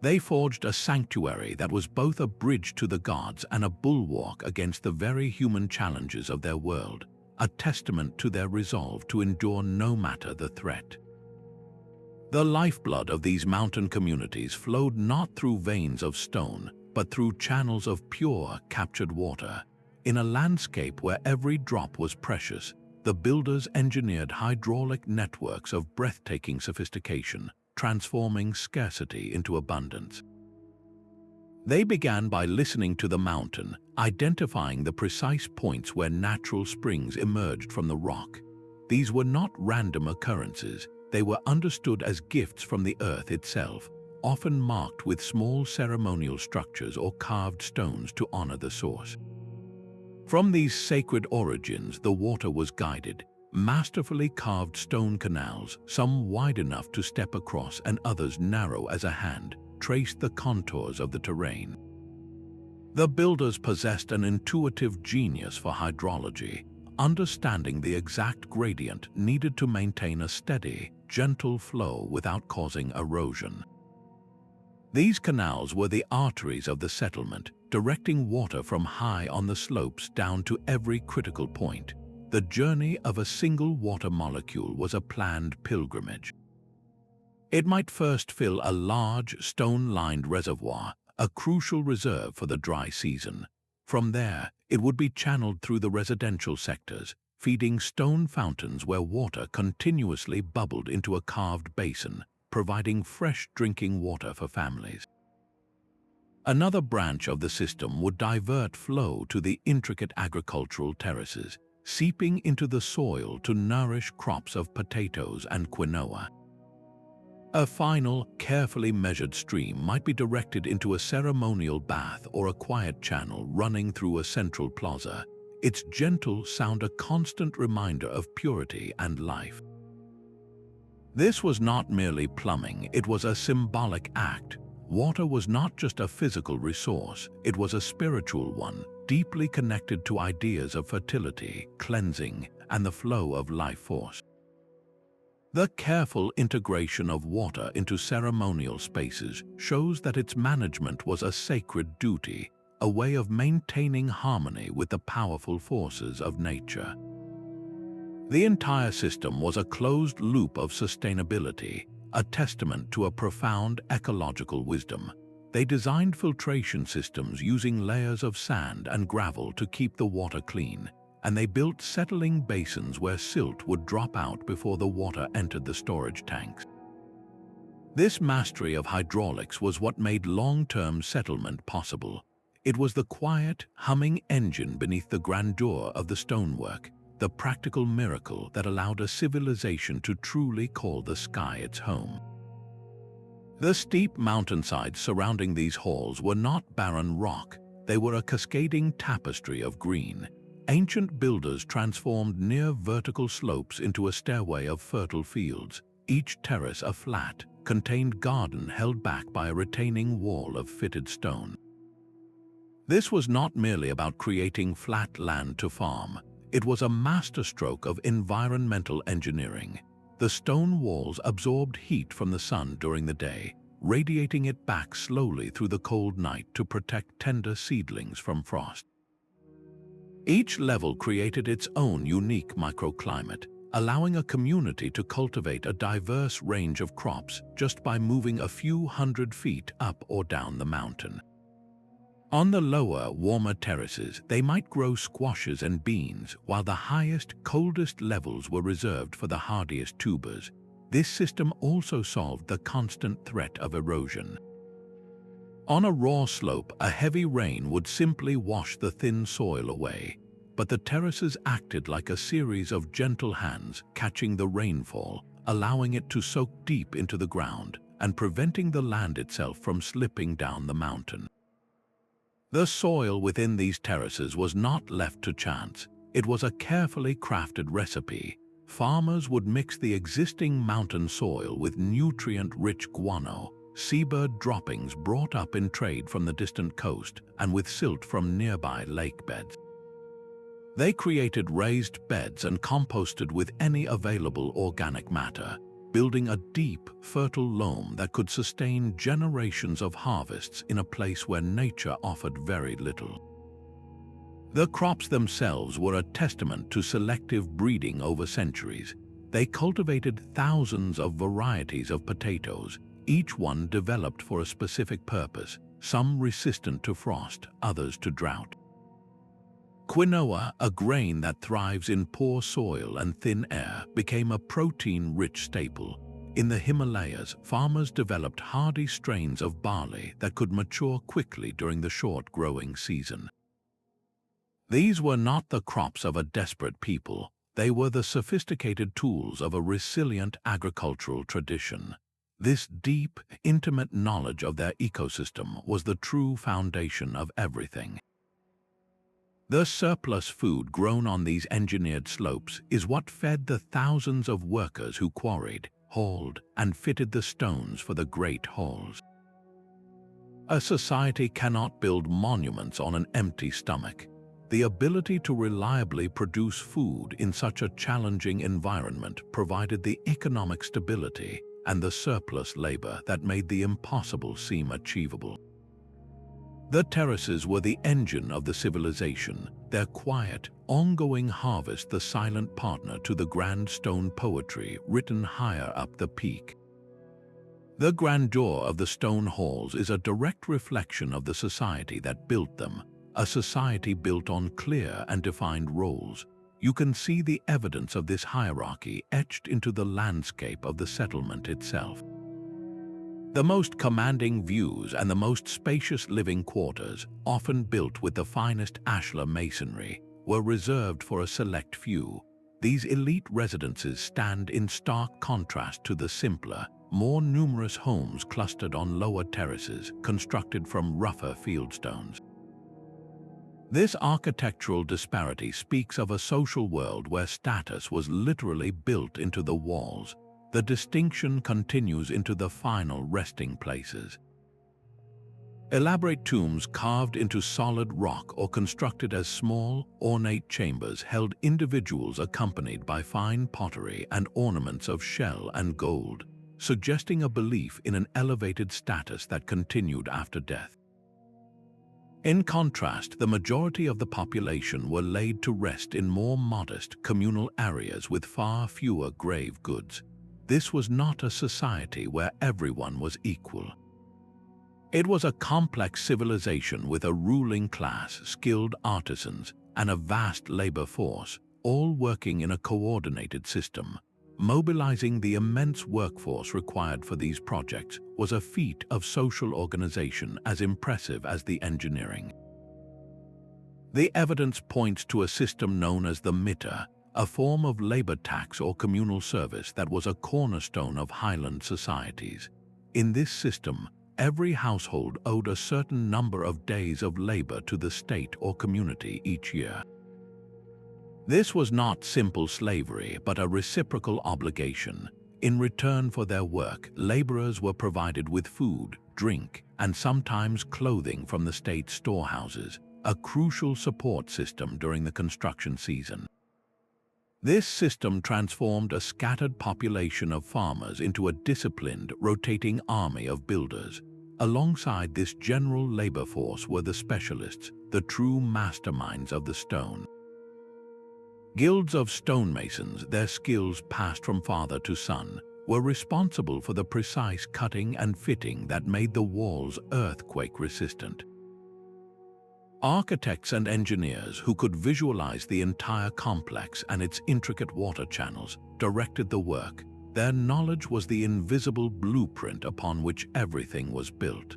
They forged a sanctuary that was both a bridge to the gods and a bulwark against the very human challenges of their world, a testament to their resolve to endure no matter the threat. The lifeblood of these mountain communities flowed not through veins of stone, but through channels of pure, captured water. In a landscape where every drop was precious, the builders engineered hydraulic networks of breathtaking sophistication, transforming scarcity into abundance. They began by listening to the mountain, identifying the precise points where natural springs emerged from the rock. These were not random occurrences. They were understood as gifts from the earth itself, often marked with small ceremonial structures or carved stones to honor the source. From these sacred origins, the water was guided. Masterfully carved stone canals, some wide enough to step across and others narrow as a hand, traced the contours of the terrain. The builders possessed an intuitive genius for hydrology, understanding the exact gradient needed to maintain a steady, gentle flow without causing erosion. These canals were the arteries of the settlement, directing water from high on the slopes down to every critical point. The journey of a single water molecule was a planned pilgrimage. It might first fill a large, stone-lined reservoir, a crucial reserve for the dry season. From there, it would be channeled through the residential sectors, feeding stone fountains where water continuously bubbled into a carved basin, providing fresh drinking water for families. Another branch of the system would divert flow to the intricate agricultural terraces, seeping into the soil to nourish crops of potatoes and quinoa. A final, carefully measured stream might be directed into a ceremonial bath or a quiet channel running through a central plaza, its gentle sound a constant reminder of purity and life. This was not merely plumbing, it was a symbolic act. water was not just a physical resource, it was a spiritual one, deeply connected to ideas of fertility, cleansing, and the flow of life force. The careful integration of water into ceremonial spaces shows that its management was a sacred duty, a way of maintaining harmony with the powerful forces of nature. The entire system was a closed loop of sustainability, a testament to a profound ecological wisdom. They designed filtration systems using layers of sand and gravel to keep the water clean, and they built settling basins where silt would drop out before the water entered the storage tanks. This mastery of hydraulics was what made long-term settlement possible. It was the quiet, humming engine beneath the grandeur of the stonework, the practical miracle that allowed a civilization to truly call the sky its home. The steep mountainsides surrounding these halls were not barren rock, they were a cascading tapestry of green. Ancient builders transformed near vertical slopes into a stairway of fertile fields, each terrace a flat, contained garden held back by a retaining wall of fitted stone. This was not merely about creating flat land to farm, it was a masterstroke of environmental engineering. The stone walls absorbed heat from the sun during the day, radiating it back slowly through the cold night to protect tender seedlings from frost. Each level created its own unique microclimate, allowing a community to cultivate a diverse range of crops just by moving a few hundred feet up or down the mountain. On the lower, warmer terraces, they might grow squashes and beans, while the highest, coldest levels were reserved for the hardiest tubers. This system also solved the constant threat of erosion. On a raw slope, a heavy rain would simply wash the thin soil away, but the terraces acted like a series of gentle hands catching the rainfall, allowing it to soak deep into the ground and preventing the land itself from slipping down the mountain. The soil within these terraces was not left to chance. It was a carefully crafted recipe. Farmers would mix the existing mountain soil with nutrient-rich guano, seabird droppings brought up in trade from the distant coast, and with silt from nearby lake beds. They created raised beds and composted with any available organic matter, building a deep, fertile loam that could sustain generations of harvests in a place where nature offered very little. The crops themselves were a testament to selective breeding over centuries. They cultivated thousands of varieties of potatoes, each one developed for a specific purpose, some resistant to frost, others to drought. Quinoa, a grain that thrives in poor soil and thin air, became a protein-rich staple. In the Himalayas, farmers developed hardy strains of barley that could mature quickly during the short growing season. These were not the crops of a desperate people, they were the sophisticated tools of a resilient agricultural tradition. This deep, intimate knowledge of their ecosystem was the true foundation of everything. The surplus food grown on these engineered slopes is what fed the thousands of workers who quarried, hauled, and fitted the stones for the great halls. A society cannot build monuments on an empty stomach. The ability to reliably produce food in such a challenging environment provided the economic stability and the surplus labor that made the impossible seem achievable. The terraces were the engine of the civilization, their quiet, ongoing harvest the silent partner to the grand stone poetry written higher up the peak. The grandeur of the stone halls is a direct reflection of the society that built them, a society built on clear and defined roles. You can see the evidence of this hierarchy etched into the landscape of the settlement itself. The most commanding views and the most spacious living quarters, often built with the finest ashlar masonry, were reserved for a select few. These elite residences stand in stark contrast to the simpler, more numerous homes clustered on lower terraces, constructed from rougher fieldstones. This architectural disparity speaks of a social world where status was literally built into the walls. The distinction continues into the final resting places. Elaborate tombs carved into solid rock or constructed as small, ornate chambers held individuals accompanied by fine pottery and ornaments of shell and gold, suggesting a belief in an elevated status that continued after death. In contrast, the majority of the population were laid to rest in more modest communal areas with far fewer grave goods. This was not a society where everyone was equal. It was a complex civilization with a ruling class, skilled artisans, and a vast labor force, all working in a coordinated system. Mobilizing the immense workforce required for these projects was a feat of social organization as impressive as the engineering. The evidence points to a system known as the Mita, a form of labor tax or communal service that was a cornerstone of highland societies. In this system, every household owed a certain number of days of labor to the state or community each year. This was not simple slavery, but a reciprocal obligation. In return for their work, laborers were provided with food, drink, and sometimes clothing from the state storehouses, a crucial support system during the construction season. This system transformed a scattered population of farmers into a disciplined, rotating army of builders. Alongside this general labor force were the specialists, the true masterminds of the stone. Guilds of stonemasons, their skills passed from father to son, were responsible for the precise cutting and fitting that made the walls earthquake-resistant. Architects and engineers who could visualize the entire complex and its intricate water channels directed the work. Their knowledge was the invisible blueprint upon which everything was built.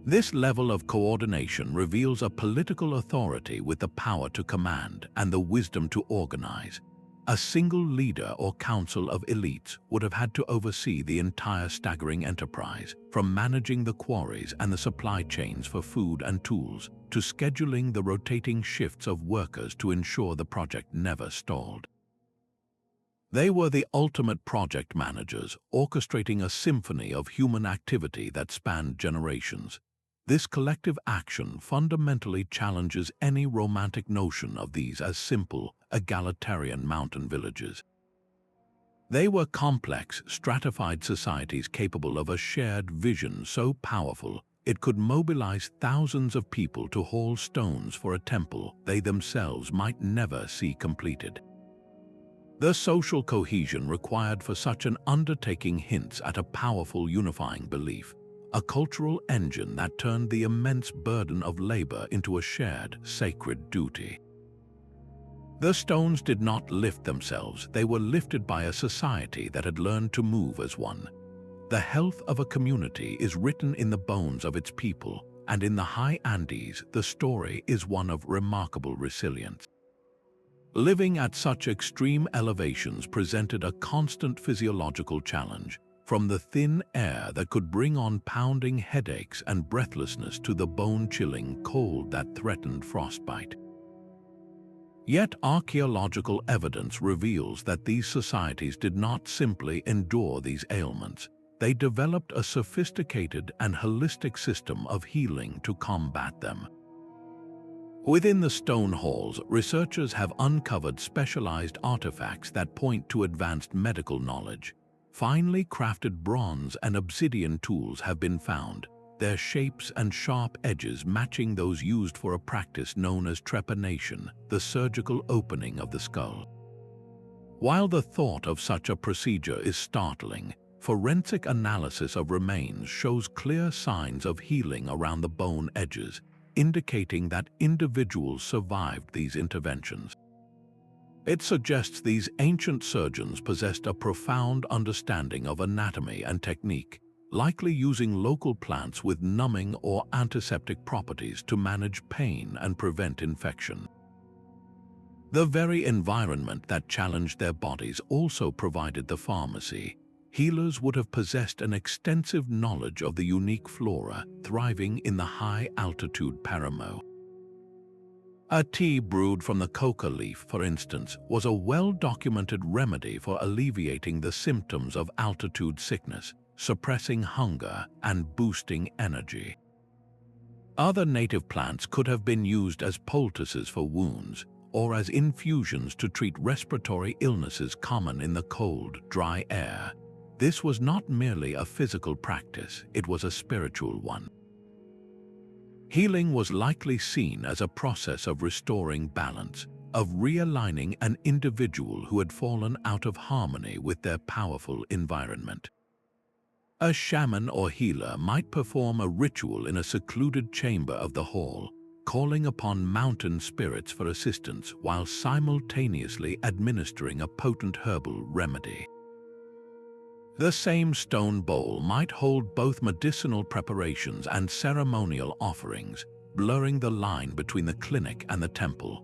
This level of coordination reveals a political authority with the power to command and the wisdom to organize. A single leader or council of elites would have had to oversee the entire staggering enterprise, from managing the quarries and the supply chains for food and tools, to scheduling the rotating shifts of workers to ensure the project never stalled. They were the ultimate project managers, orchestrating a symphony of human activity that spanned generations. This collective action fundamentally challenges any romantic notion of these as simple, egalitarian mountain villages. They were complex, stratified societies capable of a shared vision so powerful it could mobilize thousands of people to haul stones for a temple they themselves might never see completed. The social cohesion required for such an undertaking hints at a powerful unifying belief, a cultural engine that turned the immense burden of labor into a shared, sacred duty. The stones did not lift themselves, they were lifted by a society that had learned to move as one. The health of a community is written in the bones of its people, and in the high Andes, the story is one of remarkable resilience. Living at such extreme elevations presented a constant physiological challenge, from the thin air that could bring on pounding headaches and breathlessness to the bone-chilling cold that threatened frostbite. Yet archaeological evidence reveals that these societies did not simply endure these ailments. They developed a sophisticated and holistic system of healing to combat them. Within the stone halls, researchers have uncovered specialized artifacts that point to advanced medical knowledge. Finely crafted bronze and obsidian tools have been found, their shapes and sharp edges matching those used for a practice known as trepanation, the surgical opening of the skull. While the thought of such a procedure is startling, forensic analysis of remains shows clear signs of healing around the bone edges, indicating that individuals survived these interventions. It suggests these ancient surgeons possessed a profound understanding of anatomy and technique, likely using local plants with numbing or antiseptic properties to manage pain and prevent infection. The very environment that challenged their bodies also provided the pharmacy. Healers would have possessed an extensive knowledge of the unique flora thriving in the high-altitude Paramo. A tea brewed from the coca leaf, for instance, was a well-documented remedy for alleviating the symptoms of altitude sickness, suppressing hunger, and boosting energy. Other native plants could have been used as poultices for wounds, or as infusions to treat respiratory illnesses common in the cold, dry air. This was not merely a physical practice, it was a spiritual one. Healing was likely seen as a process of restoring balance, of realigning an individual who had fallen out of harmony with their powerful environment. A shaman or healer might perform a ritual in a secluded chamber of the hall, calling upon mountain spirits for assistance while simultaneously administering a potent herbal remedy. The same stone bowl might hold both medicinal preparations and ceremonial offerings, blurring the line between the clinic and the temple.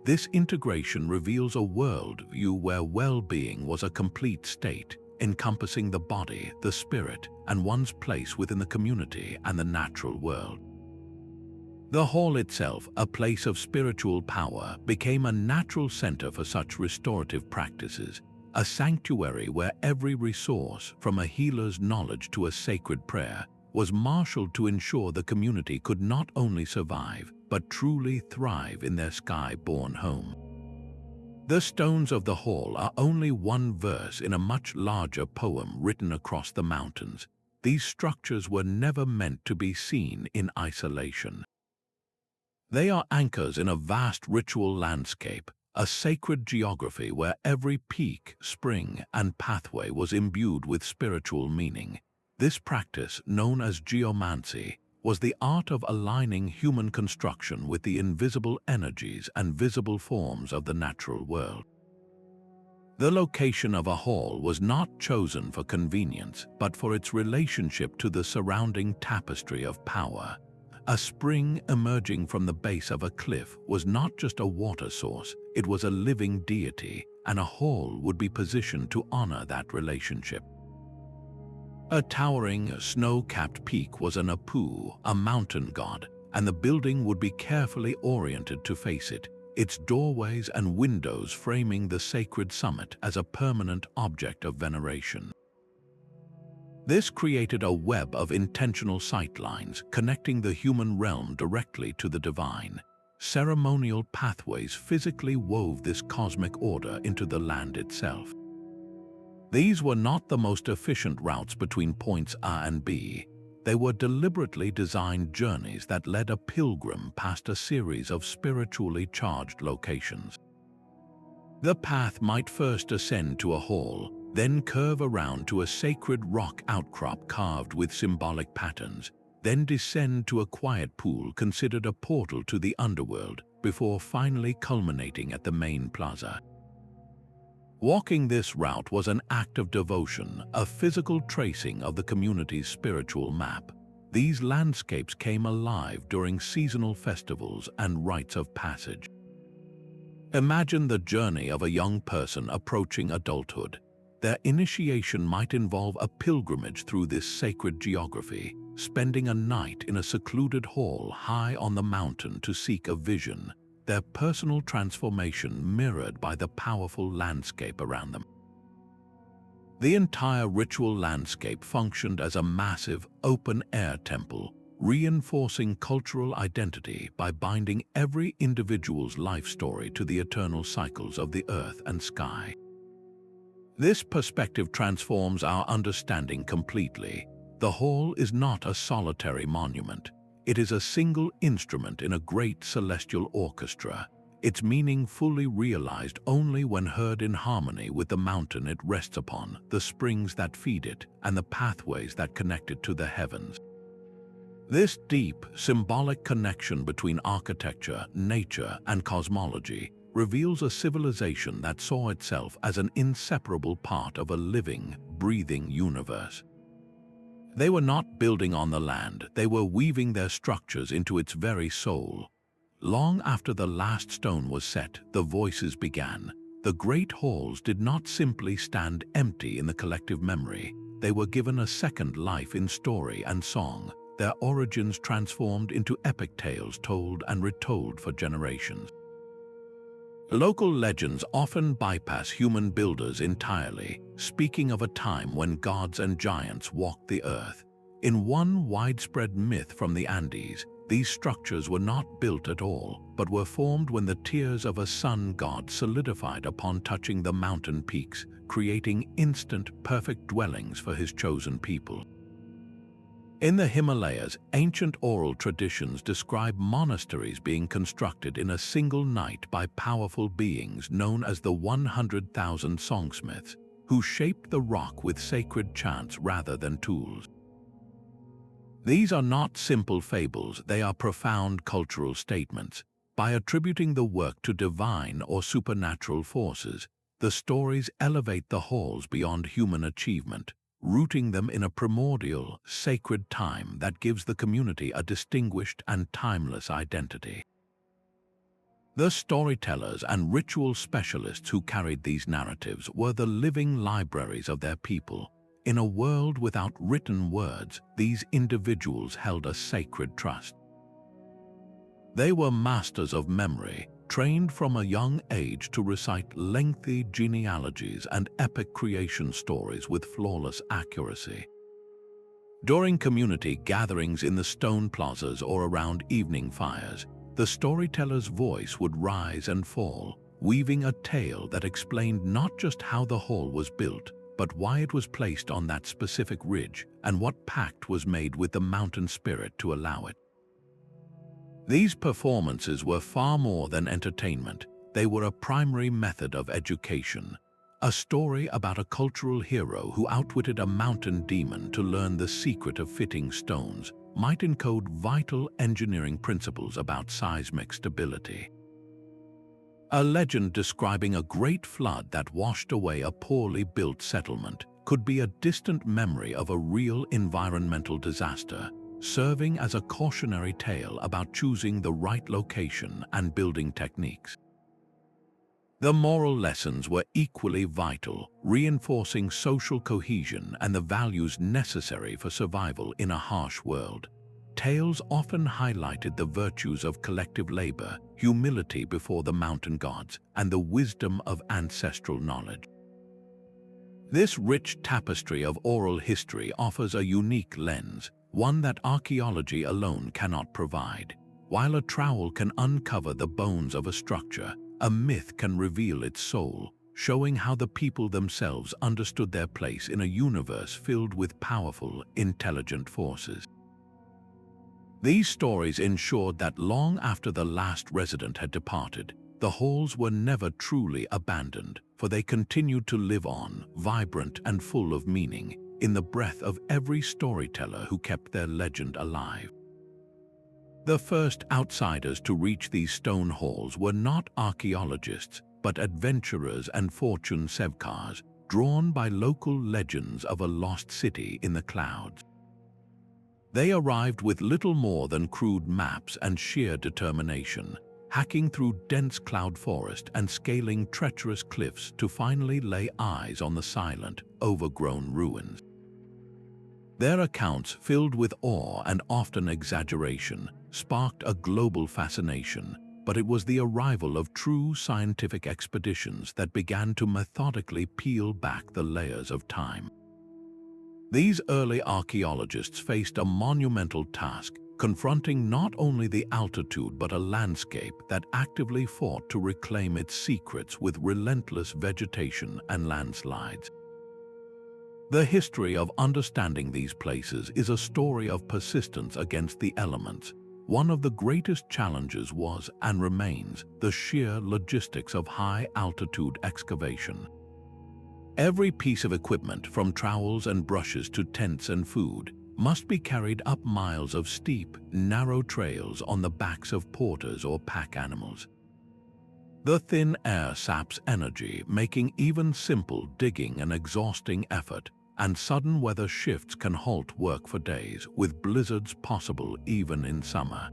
This integration reveals a worldview where well-being was a complete state, encompassing the body, the spirit, and one's place within the community and the natural world. The hall itself, a place of spiritual power, became a natural center for such restorative practices, a sanctuary where every resource, from a healer's knowledge to a sacred prayer, was marshaled to ensure the community could not only survive, but truly thrive in their sky-born home. The stones of the hall are only one verse in a much larger poem written across the mountains. These structures were never meant to be seen in isolation. They are anchors in a vast ritual landscape, a sacred geography where every peak, spring, and pathway was imbued with spiritual meaning. This practice, known as geomancy, was the art of aligning human construction with the invisible energies and visible forms of the natural world. The location of a hall was not chosen for convenience, but for its relationship to the surrounding tapestry of power. A spring emerging from the base of a cliff was not just a water source, it was a living deity, and a hall would be positioned to honor that relationship. A towering, snow-capped peak was an Apu, a mountain god, and the building would be carefully oriented to face it, its doorways and windows framing the sacred summit as a permanent object of veneration. This created a web of intentional sightlines connecting the human realm directly to the divine. Ceremonial pathways physically wove this cosmic order into the land itself. These were not the most efficient routes between points A and B. They were deliberately designed journeys that led a pilgrim past a series of spiritually charged locations. The path might first ascend to a hall, then curve around to a sacred rock outcrop carved with symbolic patterns, then descend to a quiet pool considered a portal to the underworld, before finally culminating at the main plaza. Walking this route was an act of devotion, a physical tracing of the community's spiritual map. These landscapes came alive during seasonal festivals and rites of passage. Imagine the journey of a young person approaching adulthood. Their initiation might involve a pilgrimage through this sacred geography, spending a night in a secluded hall high on the mountain to seek a vision, their personal transformation mirrored by the powerful landscape around them. The entire ritual landscape functioned as a massive, open-air temple, reinforcing cultural identity by binding every individual's life story to the eternal cycles of the earth and sky. This perspective transforms our understanding completely. The hall is not a solitary monument. It is a single instrument in a great celestial orchestra, its meaning fully realized only when heard in harmony with the mountain it rests upon, the springs that feed it, and the pathways that connect it to the heavens. This deep, symbolic connection between architecture, nature, and cosmology reveals a civilization that saw itself as an inseparable part of a living, breathing universe. They were not building on the land, they were weaving their structures into its very soul. Long after the last stone was set, the voices began. The great halls did not simply stand empty in the collective memory. They were given a second life in story and song, their origins transformed into epic tales told and retold for generations. Local legends often bypass human builders entirely, speaking of a time when gods and giants walked the earth. In one widespread myth from the Andes, these structures were not built at all, but were formed when the tears of a sun god solidified upon touching the mountain peaks, creating instant, perfect dwellings for his chosen people. In the Himalayas, ancient oral traditions describe monasteries being constructed in a single night by powerful beings known as the 100,000 songsmiths, who shaped the rock with sacred chants rather than tools. These are not simple fables, they are profound cultural statements. By attributing the work to divine or supernatural forces, the stories elevate the halls beyond human achievement, rooting them in a primordial, sacred time that gives the community a distinguished and timeless identity. The storytellers and ritual specialists who carried these narratives were the living libraries of their people. In a world without written words, these individuals held a sacred trust. They were masters of memory, trained from a young age to recite lengthy genealogies and epic creation stories with flawless accuracy. During community gatherings in the stone plazas or around evening fires, the storyteller's voice would rise and fall, weaving a tale that explained not just how the hall was built, but why it was placed on that specific ridge and what pact was made with the mountain spirit to allow it. These performances were far more than entertainment. They were a primary method of education, a story about a cultural hero who outwitted a mountain demon to learn the secret of fitting stones might encode vital engineering principles about seismic stability. A legend describing a great flood that washed away a poorly built settlement could be a distant memory of a real environmental disaster, serving as a cautionary tale about choosing the right location and building techniques. The moral lessons were equally vital, reinforcing social cohesion and the values necessary for survival in a harsh world. Tales often highlighted the virtues of collective labor, humility before the mountain gods, and the wisdom of ancestral knowledge. This rich tapestry of oral history offers a unique lens, one that archaeology alone cannot provide. While a trowel can uncover the bones of a structure, a myth can reveal its soul, showing how the people themselves understood their place in a universe filled with powerful, intelligent forces. These stories ensured that long after the last resident had departed, the halls were never truly abandoned, for they continued to live on, vibrant and full of meaning, in the breath of every storyteller who kept their legend alive. The first outsiders to reach these stone halls were not archaeologists, but adventurers and fortune sevkars, drawn by local legends of a lost city in the clouds. They arrived with little more than crude maps and sheer determination, hacking through dense cloud forest and scaling treacherous cliffs to finally lay eyes on the silent, overgrown ruins. Their accounts, filled with awe and often exaggeration, sparked a global fascination, but it was the arrival of true scientific expeditions that began to methodically peel back the layers of time. These early archaeologists faced a monumental task, confronting not only the altitude but a landscape that actively fought to reclaim its secrets with relentless vegetation and landslides. The history of understanding these places is a story of persistence against the elements. One of the greatest challenges was, and remains, the sheer logistics of high-altitude excavation. Every piece of equipment, from trowels and brushes to tents and food, must be carried up miles of steep, narrow trails on the backs of porters or pack animals. The thin air saps energy, making even simple digging an exhausting effort, and sudden weather shifts can halt work for days, with blizzards possible even in summer.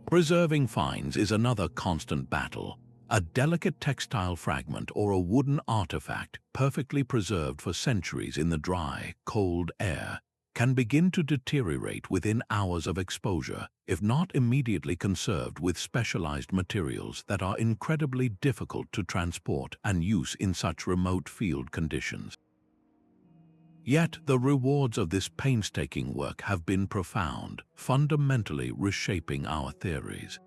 Preserving finds is another constant battle. A delicate textile fragment or a wooden artifact, perfectly preserved for centuries in the dry, cold air, can begin to deteriorate within hours of exposure, if not immediately conserved with specialized materials that are incredibly difficult to transport and use in such remote field conditions. Yet the rewards of this painstaking work have been profound, fundamentally reshaping our theories.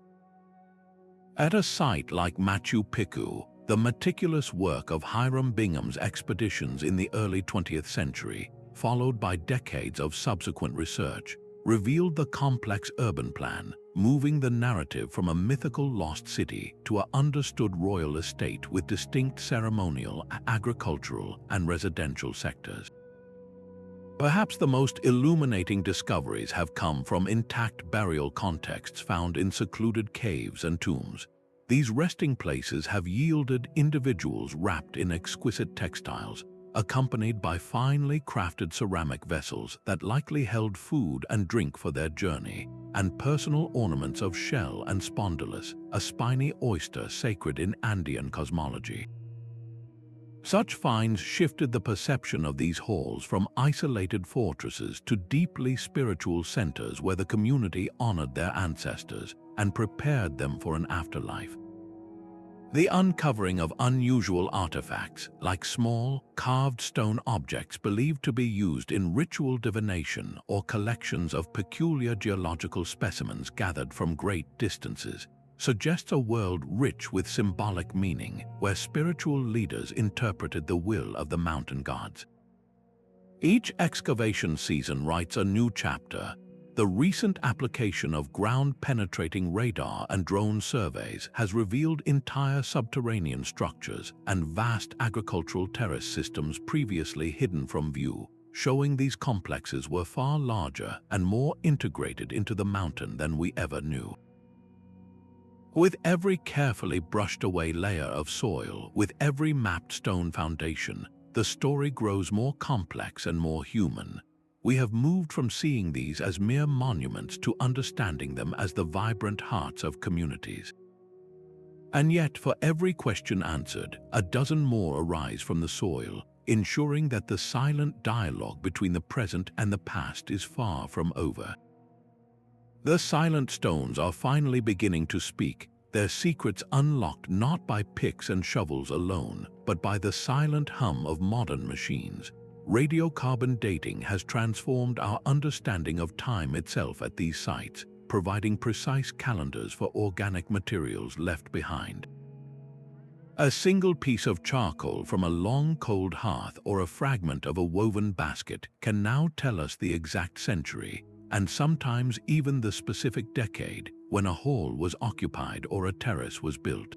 At a site like Machu Picchu, the meticulous work of Hiram Bingham's expeditions in the early 20th century, followed by decades of subsequent research, revealed the complex urban plan, moving the narrative from a mythical lost city to an understood royal estate with distinct ceremonial, agricultural, and residential sectors. Perhaps the most illuminating discoveries have come from intact burial contexts found in secluded caves and tombs. These resting places have yielded individuals wrapped in exquisite textiles, accompanied by finely crafted ceramic vessels that likely held food and drink for their journey, and personal ornaments of shell and spondylus, a spiny oyster sacred in Andean cosmology. Such finds shifted the perception of these halls from isolated fortresses to deeply spiritual centers where the community honored their ancestors and prepared them for an afterlife. The uncovering of unusual artifacts, like small, carved stone objects believed to be used in ritual divination or collections of peculiar geological specimens gathered from great distances, suggests a world rich with symbolic meaning where spiritual leaders interpreted the will of the mountain gods. Each excavation season writes a new chapter. The recent application of ground-penetrating radar and drone surveys has revealed entire subterranean structures and vast agricultural terrace systems previously hidden from view, showing these complexes were far larger and more integrated into the mountain than we ever knew. With every carefully brushed away layer of soil, with every mapped stone foundation, the story grows more complex and more human. We have moved from seeing these as mere monuments to understanding them as the vibrant hearts of communities. And yet, for every question answered, a dozen more arise from the soil, ensuring that the silent dialogue between the present and the past is far from over. The silent stones are finally beginning to speak, their secrets unlocked not by picks and shovels alone, but by the silent hum of modern machines. Radiocarbon dating has transformed our understanding of time itself at these sites, providing precise calendars for organic materials left behind. A single piece of charcoal from a long cold hearth or a fragment of a woven basket can now tell us the exact century, and sometimes even the specific decade, when a hall was occupied or a terrace was built.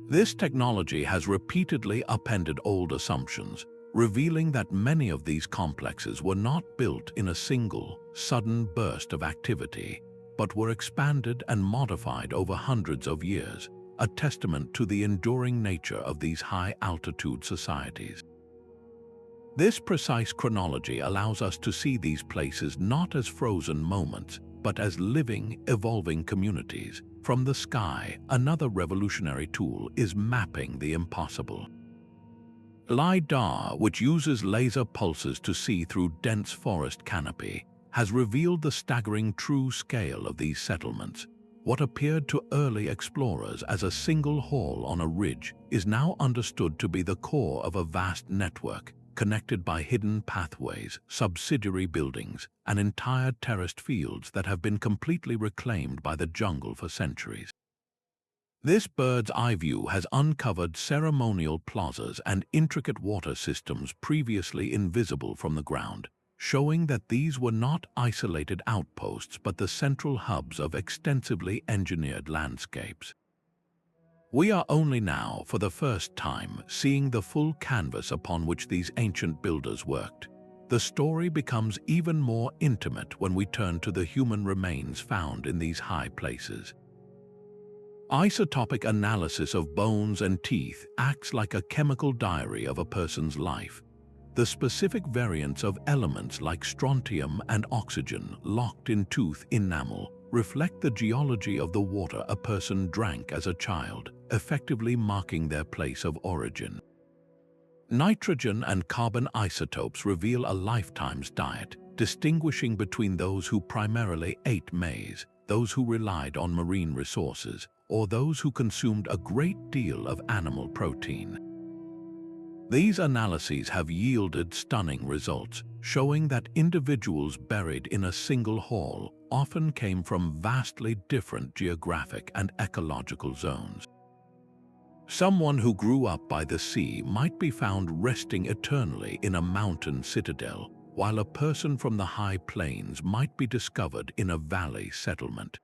This technology has repeatedly upended old assumptions, revealing that many of these complexes were not built in a single, sudden burst of activity, but were expanded and modified over hundreds of years, a testament to the enduring nature of these high-altitude societies. This precise chronology allows us to see these places not as frozen moments, but as living, evolving communities. From the sky, another revolutionary tool is mapping the impossible. LiDAR, which uses laser pulses to see through dense forest canopy, has revealed the staggering true scale of these settlements. What appeared to early explorers as a single hall on a ridge is now understood to be the core of a vast network, connected by hidden pathways, subsidiary buildings, and entire terraced fields that have been completely reclaimed by the jungle for centuries. This bird's-eye view has uncovered ceremonial plazas and intricate water systems previously invisible from the ground, showing that these were not isolated outposts but the central hubs of extensively engineered landscapes. We are only now, for the first time, seeing the full canvas upon which these ancient builders worked. The story becomes even more intimate when we turn to the human remains found in these high places. Isotopic analysis of bones and teeth acts like a chemical diary of a person's life. The specific variants of elements like strontium and oxygen locked in tooth enamel reflect the geology of the water a person drank as a child, effectively marking their place of origin. Nitrogen and carbon isotopes reveal a lifetime's diet, distinguishing between those who primarily ate maize, those who relied on marine resources, or those who consumed a great deal of animal protein. These analyses have yielded stunning results, showing that individuals buried in a single hall often came from vastly different geographic and ecological zones. Someone who grew up by the sea might be found resting eternally in a mountain citadel, while a person from the high plains might be discovered in a valley settlement.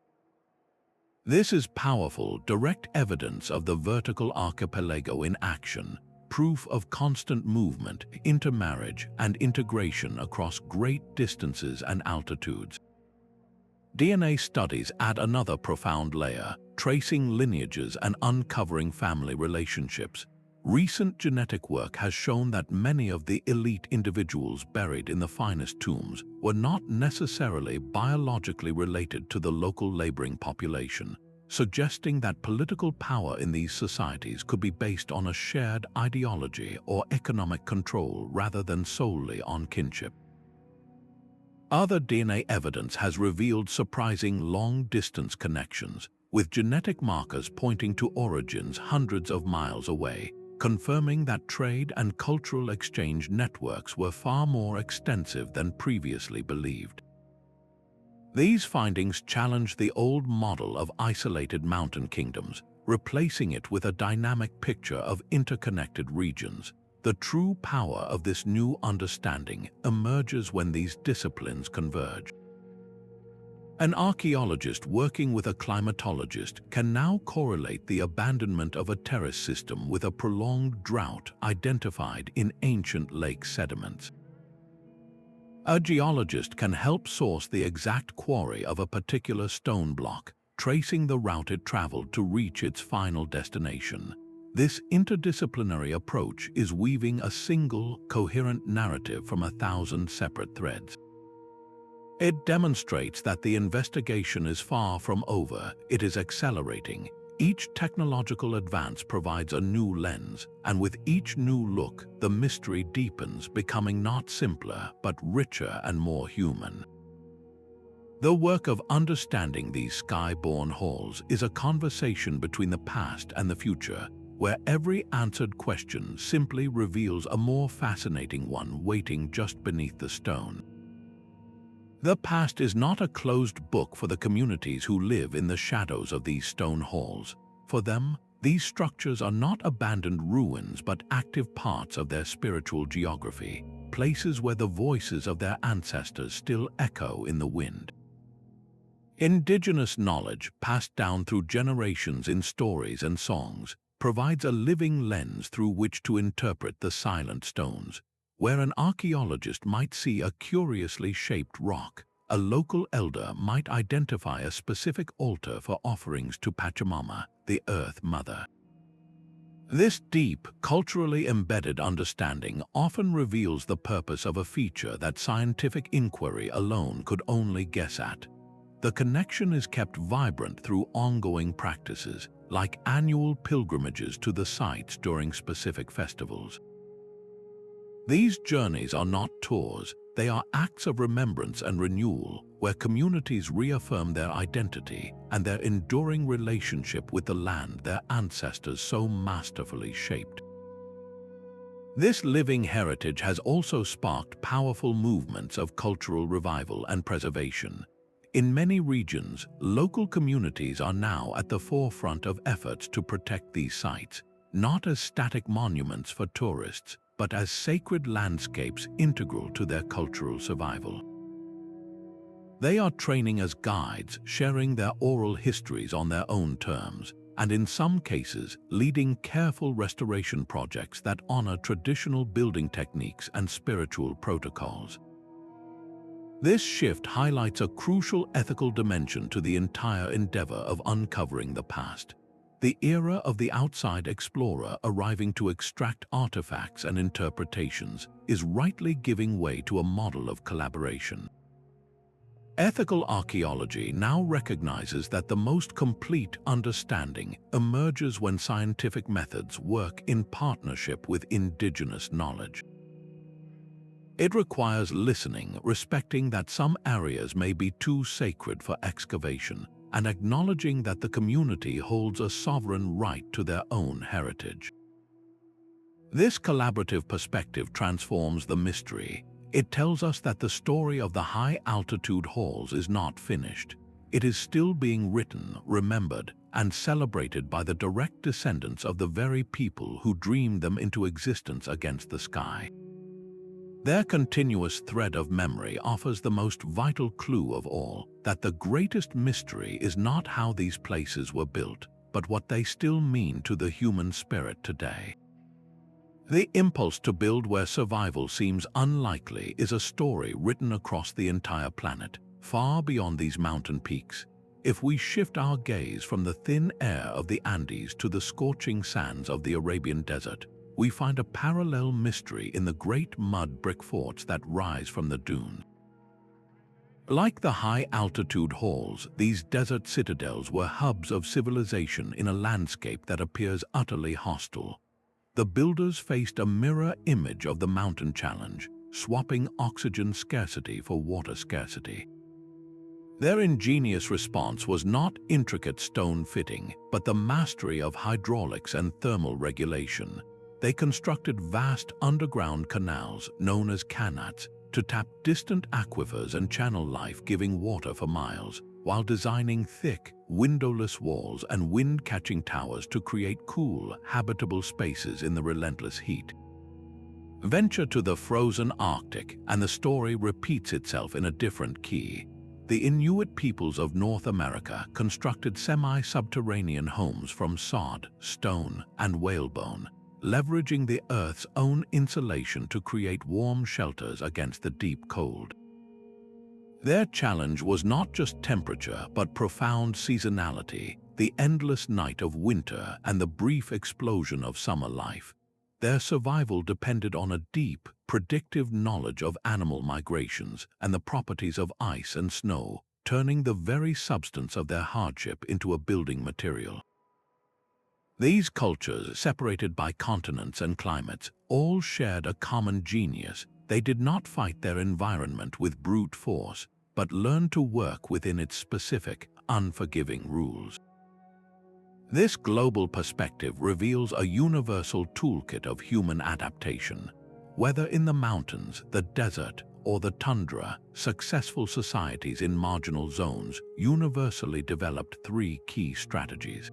This is powerful, direct evidence of the vertical archipelago in action, proof of constant movement, intermarriage, and integration across great distances and altitudes. DNA studies add another profound layer, tracing lineages and uncovering family relationships. Recent genetic work has shown that many of the elite individuals buried in the finest tombs were not necessarily biologically related to the local laboring population, suggesting that political power in these societies could be based on a shared ideology or economic control rather than solely on kinship. Other DNA evidence has revealed surprising long-distance connections, with genetic markers pointing to origins hundreds of miles away, confirming that trade and cultural exchange networks were far more extensive than previously believed. These findings challenge the old model of isolated mountain kingdoms, replacing it with a dynamic picture of interconnected regions. The true power of this new understanding emerges when these disciplines converge. An archaeologist working with a climatologist can now correlate the abandonment of a terrace system with a prolonged drought identified in ancient lake sediments. A geologist can help source the exact quarry of a particular stone block, tracing the route it traveled to reach its final destination. This interdisciplinary approach is weaving a single, coherent narrative from 1,000 separate threads. It demonstrates that the investigation is far from over, it is accelerating. Each technological advance provides a new lens, and with each new look, the mystery deepens, becoming not simpler, but richer and more human. The work of understanding these sky-born halls is a conversation between the past and the future, where every answered question simply reveals a more fascinating one waiting just beneath the stone. The past is not a closed book for the communities who live in the shadows of these stone halls. For them, these structures are not abandoned ruins but active parts of their spiritual geography, places where the voices of their ancestors still echo in the wind. Indigenous knowledge, passed down through generations in stories and songs, provides a living lens through which to interpret the silent stones. Where an archaeologist might see a curiously shaped rock, a local elder might identify a specific altar for offerings to Pachamama, the Earth Mother. This deep, culturally embedded understanding often reveals the purpose of a feature that scientific inquiry alone could only guess at. The connection is kept vibrant through ongoing practices, like annual pilgrimages to the sites during specific festivals. These journeys are not tours, they are acts of remembrance and renewal, where communities reaffirm their identity and their enduring relationship with the land their ancestors so masterfully shaped. This living heritage has also sparked powerful movements of cultural revival and preservation. In many regions, local communities are now at the forefront of efforts to protect these sites, not as static monuments for tourists, but as sacred landscapes integral to their cultural survival. They are training as guides, sharing their oral histories on their own terms, and in some cases, leading careful restoration projects that honor traditional building techniques and spiritual protocols. This shift highlights a crucial ethical dimension to the entire endeavor of uncovering the past. The era of the outside explorer arriving to extract artifacts and interpretations is rightly giving way to a model of collaboration. Ethical archaeology now recognizes that the most complete understanding emerges when scientific methods work in partnership with indigenous knowledge. It requires listening, respecting that some areas may be too sacred for excavation, and acknowledging that the community holds a sovereign right to their own heritage. This collaborative perspective transforms the mystery. It tells us that the story of the high-altitude halls is not finished. It is still being written, remembered, and celebrated by the direct descendants of the very people who dreamed them into existence against the sky. Their continuous thread of memory offers the most vital clue of all, that the greatest mystery is not how these places were built, but what they still mean to the human spirit today. The impulse to build where survival seems unlikely is a story written across the entire planet, far beyond these mountain peaks. If we shift our gaze from the thin air of the Andes to the scorching sands of the Arabian desert, we find a parallel mystery in the great mud brick forts that rise from the dunes. Like the high-altitude halls, these desert citadels were hubs of civilization in a landscape that appears utterly hostile. The builders faced a mirror image of the mountain challenge, swapping oxygen scarcity for water scarcity. Their ingenious response was not intricate stone fitting, but the mastery of hydraulics and thermal regulation. They constructed vast underground canals, known as kanats, to tap distant aquifers and channel life-giving water for miles, while designing thick, windowless walls and wind-catching towers to create cool, habitable spaces in the relentless heat. Venture to the frozen Arctic, and the story repeats itself in a different key. The Inuit peoples of North America constructed semi-subterranean homes from sod, stone, and whalebone, leveraging the Earth's own insulation to create warm shelters against the deep cold. Their challenge was not just temperature, but profound seasonality, the endless night of winter and the brief explosion of summer life. Their survival depended on a deep, predictive knowledge of animal migrations and the properties of ice and snow, turning the very substance of their hardship into a building material. These cultures, separated by continents and climates, all shared a common genius. They did not fight their environment with brute force, but learned to work within its specific, unforgiving rules. This global perspective reveals a universal toolkit of human adaptation. Whether in the mountains, the desert, or the tundra, successful societies in marginal zones universally developed three key strategies.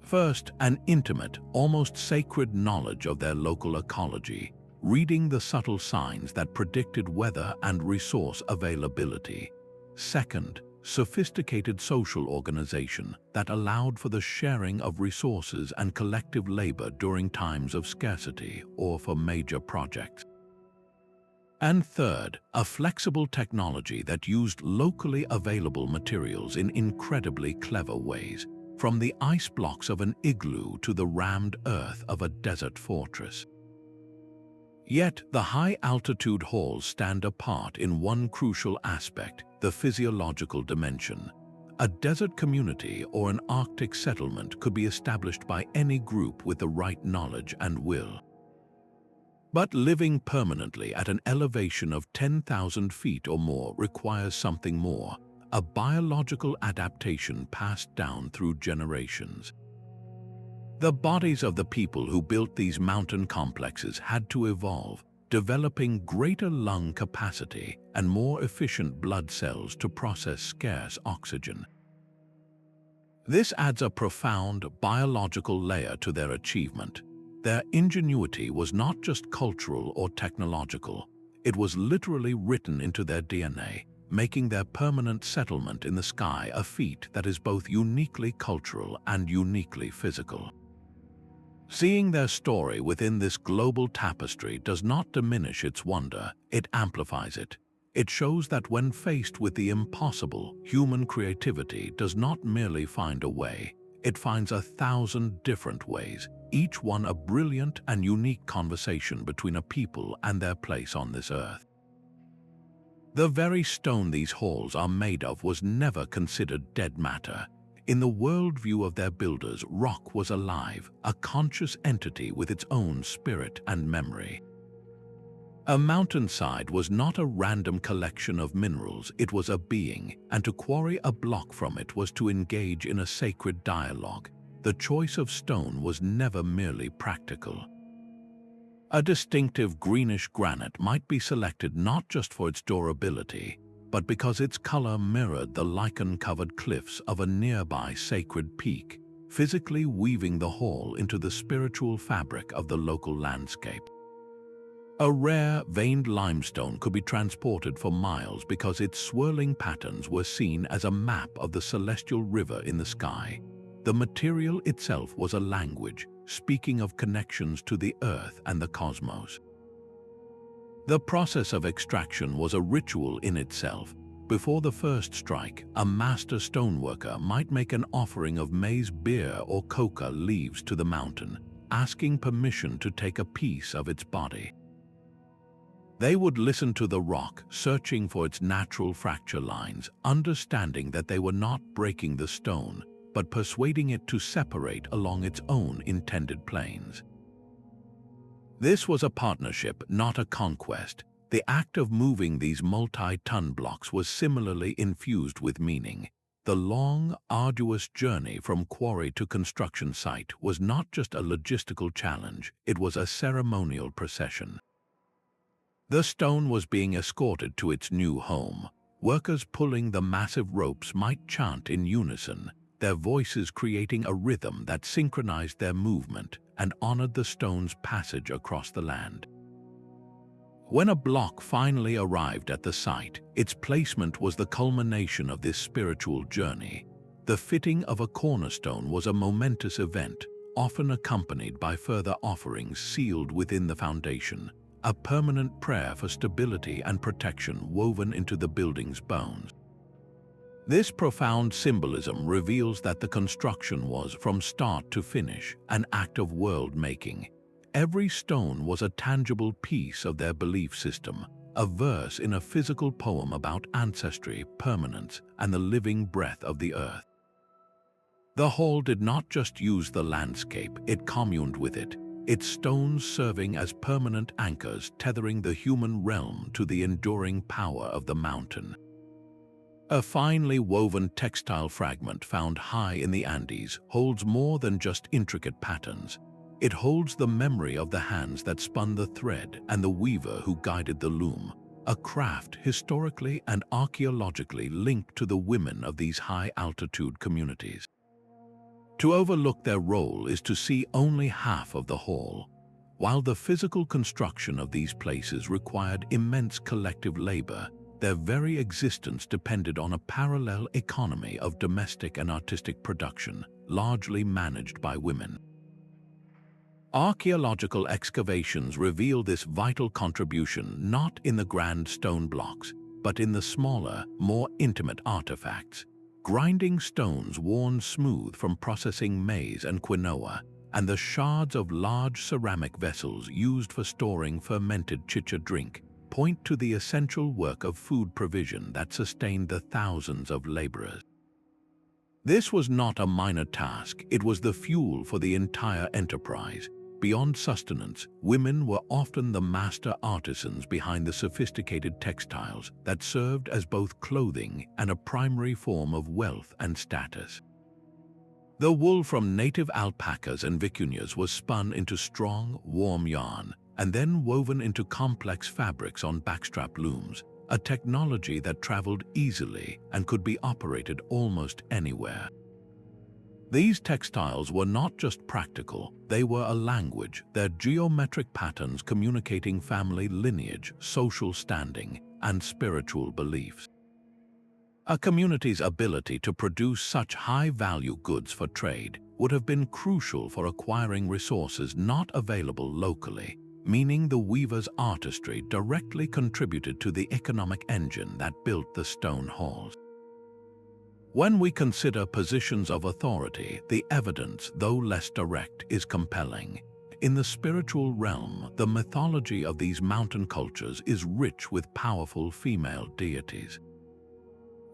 First, an intimate, almost sacred knowledge of their local ecology, reading the subtle signs that predicted weather and resource availability. Second, sophisticated social organization that allowed for the sharing of resources and collective labor during times of scarcity or for major projects. And third, a flexible technology that used locally available materials in incredibly clever ways, from the ice blocks of an igloo to the rammed earth of a desert fortress. Yet, the high-altitude halls stand apart in one crucial aspect: the physiological dimension. A desert community or an Arctic settlement could be established by any group with the right knowledge and will. But living permanently at an elevation of 10,000 feet or more requires something more: a biological adaptation passed down through generations. The bodies of the people who built these mountain complexes had to evolve, developing greater lung capacity and more efficient blood cells to process scarce oxygen. This adds a profound biological layer to their achievement. Their ingenuity was not just cultural or technological, it was literally written into their DNA, making their permanent settlement in the sky a feat that is both uniquely cultural and uniquely physical. Seeing their story within this global tapestry does not diminish its wonder, it amplifies it. It shows that when faced with the impossible, human creativity does not merely find a way, it finds 1,000 different ways, each one a brilliant and unique conversation between a people and their place on this earth. The very stone these halls are made of was never considered dead matter. In the worldview of their builders, rock was alive, a conscious entity with its own spirit and memory. A mountainside was not a random collection of minerals, it was a being, and to quarry a block from it was to engage in a sacred dialogue. The choice of stone was never merely practical. A distinctive greenish granite might be selected not just for its durability, but because its color mirrored the lichen-covered cliffs of a nearby sacred peak, physically weaving the hall into the spiritual fabric of the local landscape. A rare, veined limestone could be transported for miles because its swirling patterns were seen as a map of the celestial river in the sky. The material itself was a language, speaking of connections to the earth and the cosmos. The process of extraction was a ritual in itself. Before the first strike, a master stoneworker might make an offering of maize beer or coca leaves to the mountain, asking permission to take a piece of its body. They would listen to the rock, searching for its natural fracture lines, understanding that they were not breaking the stone, but persuading it to separate along its own intended planes. This was a partnership, not a conquest. The act of moving these multi-ton blocks was similarly infused with meaning. The long, arduous journey from quarry to construction site was not just a logistical challenge, it was a ceremonial procession. The stone was being escorted to its new home. Workers pulling the massive ropes might chant in unison, their voices creating a rhythm that synchronized their movement and honored the stone's passage across the land. When a block finally arrived at the site, its placement was the culmination of this spiritual journey. The fitting of a cornerstone was a momentous event, often accompanied by further offerings sealed within the foundation, a permanent prayer for stability and protection woven into the building's bones. This profound symbolism reveals that the construction was, from start to finish, an act of world-making. Every stone was a tangible piece of their belief system, a verse in a physical poem about ancestry, permanence, and the living breath of the earth. The hall did not just use the landscape, it communed with it, its stones serving as permanent anchors tethering the human realm to the enduring power of the mountain. A finely woven textile fragment found high in the Andes holds more than just intricate patterns. It holds the memory of the hands that spun the thread and the weaver who guided the loom, a craft historically and archaeologically linked to the women of these high-altitude communities. To overlook their role is to see only half of the hall. While the physical construction of these places required immense collective labor, their very existence depended on a parallel economy of domestic and artistic production, largely managed by women. Archaeological excavations reveal this vital contribution not in the grand stone blocks, but in the smaller, more intimate artifacts. Grinding stones worn smooth from processing maize and quinoa, and the shards of large ceramic vessels used for storing fermented chicha drink point to the essential work of food provision that sustained the thousands of laborers. This was not a minor task, it was the fuel for the entire enterprise. Beyond sustenance, women were often the master artisans behind the sophisticated textiles that served as both clothing and a primary form of wealth and status. The wool from native alpacas and vicuñas was spun into strong, warm yarn, and then woven into complex fabrics on backstrap looms, a technology that traveled easily and could be operated almost anywhere. These textiles were not just practical, they were a language, their geometric patterns communicating family lineage, social standing, and spiritual beliefs. A community's ability to produce such high-value goods for trade would have been crucial for acquiring resources not available locally, meaning the weaver's artistry directly contributed to the economic engine that built the stone halls. When we consider positions of authority, the evidence, though less direct, is compelling. In the spiritual realm, the mythology of these mountain cultures is rich with powerful female deities.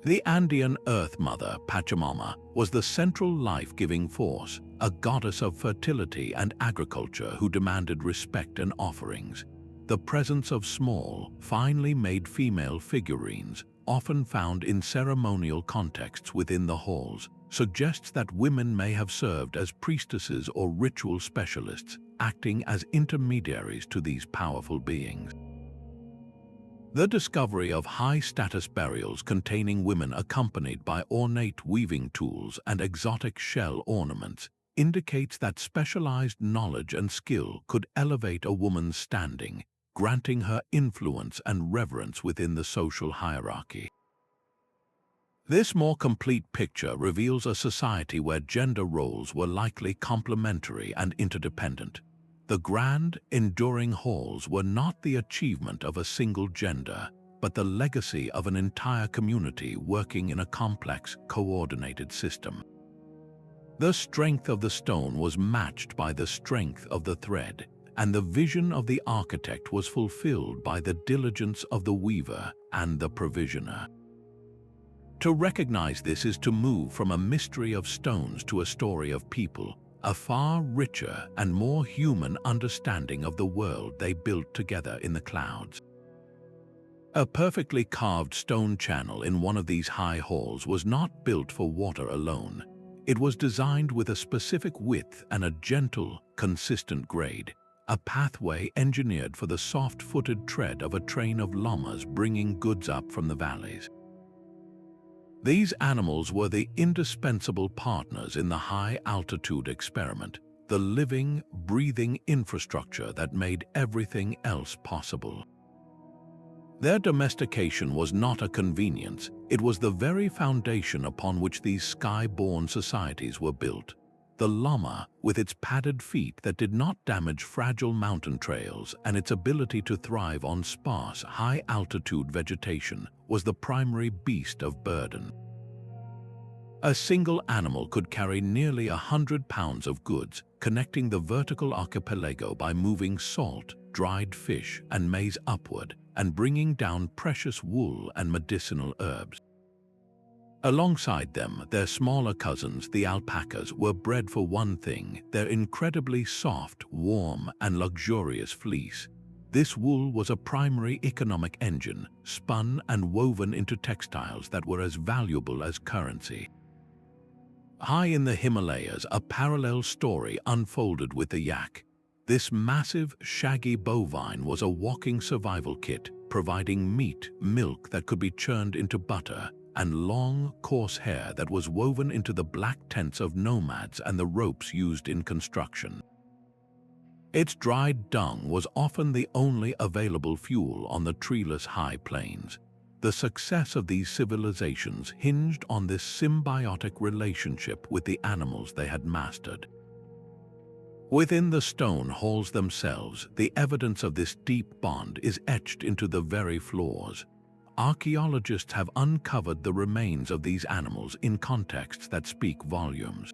The Andean Earth Mother, Pachamama, was the central life-giving force, a goddess of fertility and agriculture who demanded respect and offerings. The presence of small, finely made female figurines, often found in ceremonial contexts within the halls, suggests that women may have served as priestesses or ritual specialists, acting as intermediaries to these powerful beings. The discovery of high-status burials containing women accompanied by ornate weaving tools and exotic shell ornaments indicates that specialized knowledge and skill could elevate a woman's standing, granting her influence and reverence within the social hierarchy. This more complete picture reveals a society where gender roles were likely complementary and interdependent. The grand, enduring halls were not the achievement of a single gender, but the legacy of an entire community working in a complex, coordinated system. The strength of the stone was matched by the strength of the thread, and the vision of the architect was fulfilled by the diligence of the weaver and the provisioner. To recognize this is to move from a mystery of stones to a story of people, a far richer and more human understanding of the world they built together in the clouds. A perfectly carved stone channel in one of these high halls was not built for water alone. It was designed with a specific width and a gentle, consistent grade, a pathway engineered for the soft-footed tread of a train of llamas bringing goods up from the valleys. These animals were the indispensable partners in the high-altitude experiment, the living, breathing infrastructure that made everything else possible. Their domestication was not a convenience, it was the very foundation upon which these sky-born societies were built. The llama, with its padded feet that did not damage fragile mountain trails and its ability to thrive on sparse, high-altitude vegetation, was the primary beast of burden. A single animal could carry nearly 100 pounds of goods, connecting the vertical archipelago by moving salt, dried fish, and maize upward, and bringing down precious wool and medicinal herbs. Alongside them, their smaller cousins, the alpacas, were bred for one thing: their incredibly soft, warm, and luxurious fleece. This wool was a primary economic engine, spun and woven into textiles that were as valuable as currency. High in the Himalayas, a parallel story unfolded with the yak. This massive, shaggy bovine was a walking survival kit, providing meat, milk that could be churned into butter, and long, coarse hair that was woven into the black tents of nomads and the ropes used in construction. Its dried dung was often the only available fuel on the treeless high plains. The success of these civilizations hinged on this symbiotic relationship with the animals they had mastered. Within the stone halls themselves, the evidence of this deep bond is etched into the very floors. Archaeologists have uncovered the remains of these animals in contexts that speak volumes.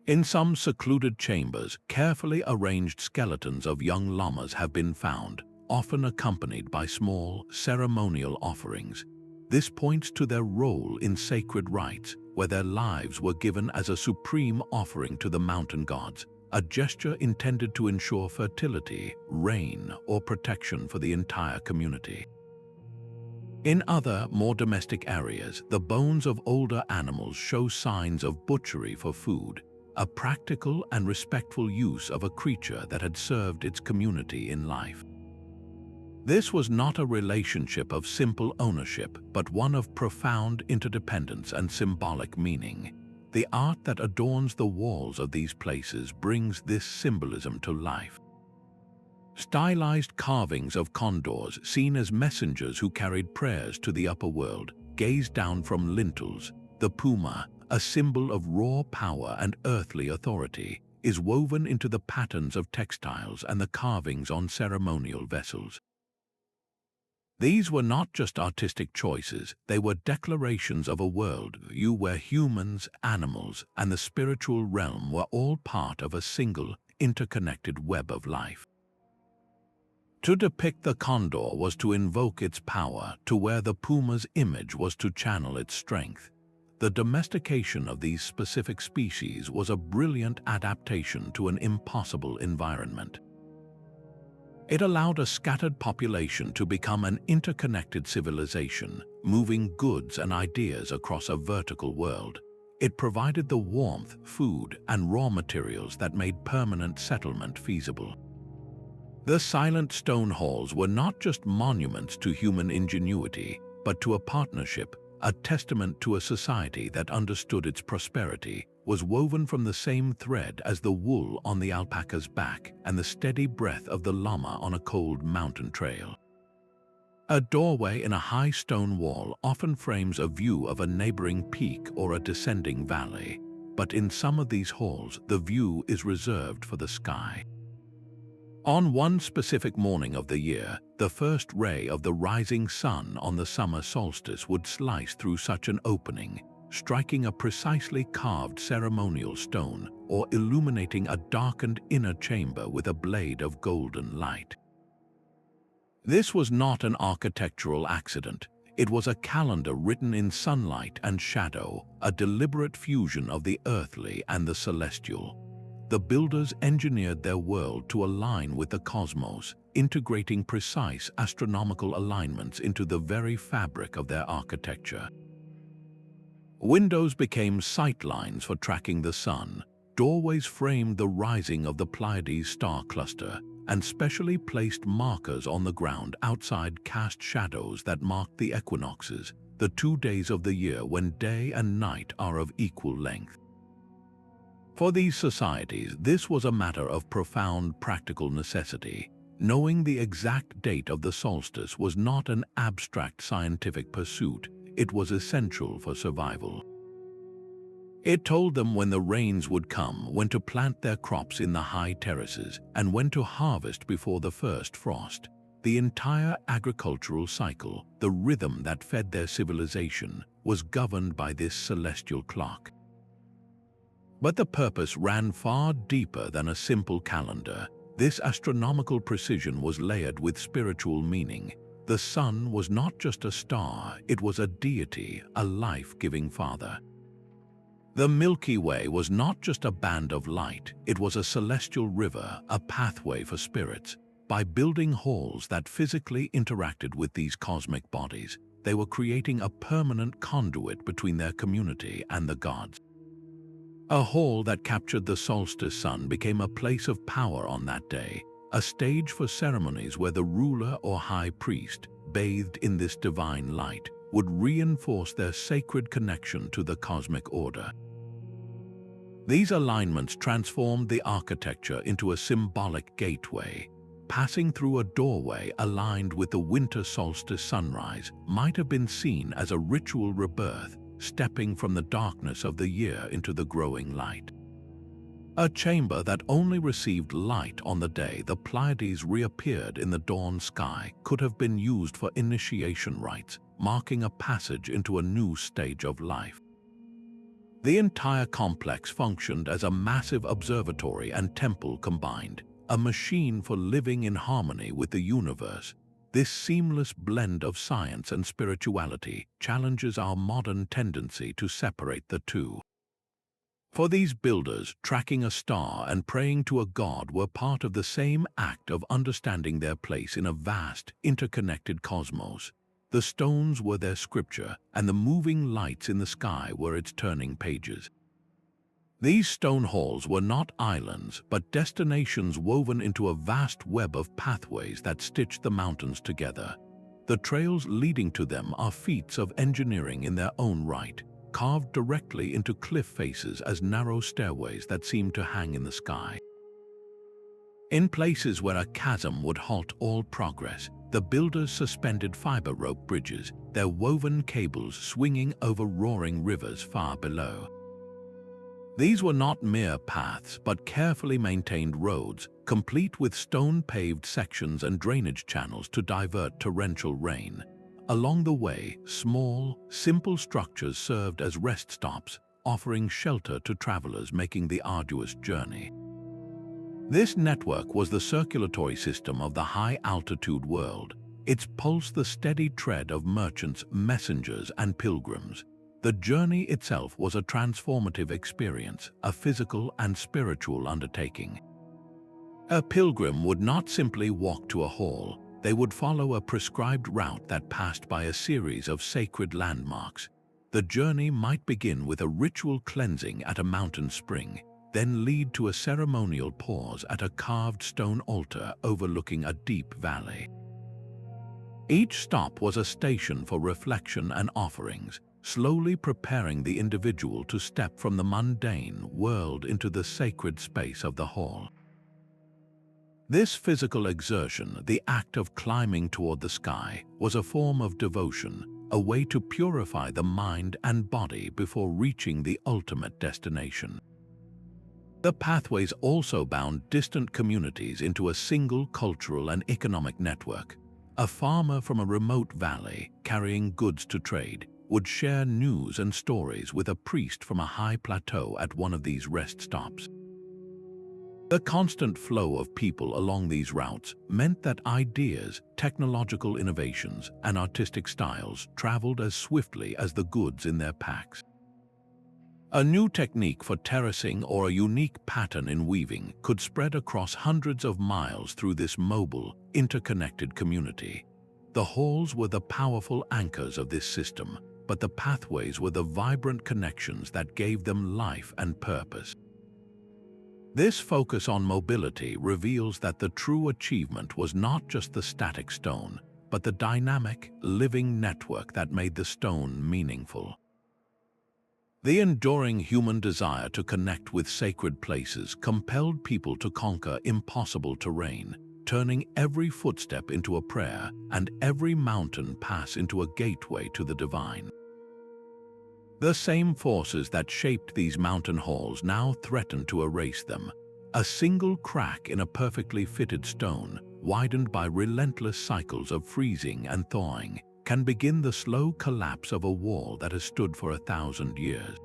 In some secluded chambers, carefully arranged skeletons of young llamas have been found, often accompanied by small, ceremonial offerings. This points to their role in sacred rites, where their lives were given as a supreme offering to the mountain gods, a gesture intended to ensure fertility, rain, or protection for the entire community. In other, more domestic areas, the bones of older animals show signs of butchery for food, a practical and respectful use of a creature that had served its community in life. This was not a relationship of simple ownership, but one of profound interdependence and symbolic meaning. The art that adorns the walls of these places brings this symbolism to life. Stylized carvings of condors, seen as messengers who carried prayers to the upper world, gaze down from lintels. The puma, a symbol of raw power and earthly authority, is woven into the patterns of textiles and the carvings on ceremonial vessels. These were not just artistic choices, they were declarations of a worldview where humans, animals, and the spiritual realm were all part of a single, interconnected web of life. To depict the condor was to invoke its power, to wear the puma's image was to channel its strength. The domestication of these specific species was a brilliant adaptation to an impossible environment. It allowed a scattered population to become an interconnected civilization, moving goods and ideas across a vertical world. It provided the warmth, food, and raw materials that made permanent settlement feasible. The silent stone halls were not just monuments to human ingenuity, but to a partnership, a testament to a society that understood its prosperity, was woven from the same thread as the wool on the alpaca's back and the steady breath of the llama on a cold mountain trail. A doorway in a high stone wall often frames a view of a neighboring peak or a descending valley, but in some of these halls, the view is reserved for the sky. On one specific morning of the year, the first ray of the rising sun on the summer solstice would slice through such an opening, striking a precisely carved ceremonial stone or illuminating a darkened inner chamber with a blade of golden light. This was not an architectural accident. It was a calendar written in sunlight and shadow, a deliberate fusion of the earthly and the celestial. The builders engineered their world to align with the cosmos, integrating precise astronomical alignments into the very fabric of their architecture. Windows became sightlines for tracking the sun, doorways framed the rising of the Pleiades star cluster, and specially placed markers on the ground outside cast shadows that marked the equinoxes, the 2 days of the year when day and night are of equal length. For these societies, this was a matter of profound practical necessity. Knowing the exact date of the solstice was not an abstract scientific pursuit, it was essential for survival. It told them when the rains would come, when to plant their crops in the high terraces, and when to harvest before the first frost. The entire agricultural cycle, the rhythm that fed their civilization, was governed by this celestial clock. But the purpose ran far deeper than a simple calendar. This astronomical precision was layered with spiritual meaning. The sun was not just a star, it was a deity, a life-giving father. The Milky Way was not just a band of light, it was a celestial river, a pathway for spirits. By building halls that physically interacted with these cosmic bodies, they were creating a permanent conduit between their community and the gods. A hall that captured the solstice sun became a place of power on that day, a stage for ceremonies where the ruler or high priest, bathed in this divine light, would reinforce their sacred connection to the cosmic order. These alignments transformed the architecture into a symbolic gateway. Passing through a doorway aligned with the winter solstice sunrise might have been seen as a ritual rebirth, stepping from the darkness of the year into the growing light. A chamber that only received light on the day the Pleiades reappeared in the dawn sky could have been used for initiation rites, marking a passage into a new stage of life. The entire complex functioned as a massive observatory and temple combined, a machine for living in harmony with the universe. This seamless blend of science and spirituality challenges our modern tendency to separate the two. For these builders, tracking a star and praying to a god were part of the same act of understanding their place in a vast, interconnected cosmos. The stones were their scripture, and the moving lights in the sky were its turning pages. These stone halls were not islands, but destinations woven into a vast web of pathways that stitched the mountains together. The trails leading to them are feats of engineering in their own right, carved directly into cliff faces as narrow stairways that seem to hang in the sky. In places where a chasm would halt all progress, the builders suspended fiber rope bridges, their woven cables swinging over roaring rivers far below. These were not mere paths, but carefully maintained roads, complete with stone-paved sections and drainage channels to divert torrential rain. Along the way, small, simple structures served as rest stops, offering shelter to travelers making the arduous journey. This network was the circulatory system of the high-altitude world. Its pulse the steady tread of merchants, messengers, and pilgrims. The journey itself was a transformative experience, a physical and spiritual undertaking. A pilgrim would not simply walk to a hall, they would follow a prescribed route that passed by a series of sacred landmarks. The journey might begin with a ritual cleansing at a mountain spring, then lead to a ceremonial pause at a carved stone altar overlooking a deep valley. Each stop was a station for reflection and offerings, slowly preparing the individual to step from the mundane world into the sacred space of the hall. This physical exertion, the act of climbing toward the sky, was a form of devotion, a way to purify the mind and body before reaching the ultimate destination. The pathways also bound distant communities into a single cultural and economic network. A farmer from a remote valley, carrying goods to trade, would share news and stories with a priest from a high plateau at one of these rest stops. The constant flow of people along these routes meant that ideas, technological innovations, and artistic styles traveled as swiftly as the goods in their packs. A new technique for terracing or a unique pattern in weaving could spread across hundreds of miles through this mobile, interconnected community. The halls were the powerful anchors of this system, but the pathways were the vibrant connections that gave them life and purpose. This focus on mobility reveals that the true achievement was not just the static stone, but the dynamic, living network that made the stone meaningful. The enduring human desire to connect with sacred places compelled people to conquer impossible terrain, turning every footstep into a prayer and every mountain pass into a gateway to the divine. The same forces that shaped these mountain halls now threatened to erase them. A single crack in a perfectly fitted stone, widened by relentless cycles of freezing and thawing, can begin the slow collapse of a wall that has stood for 1,000 years.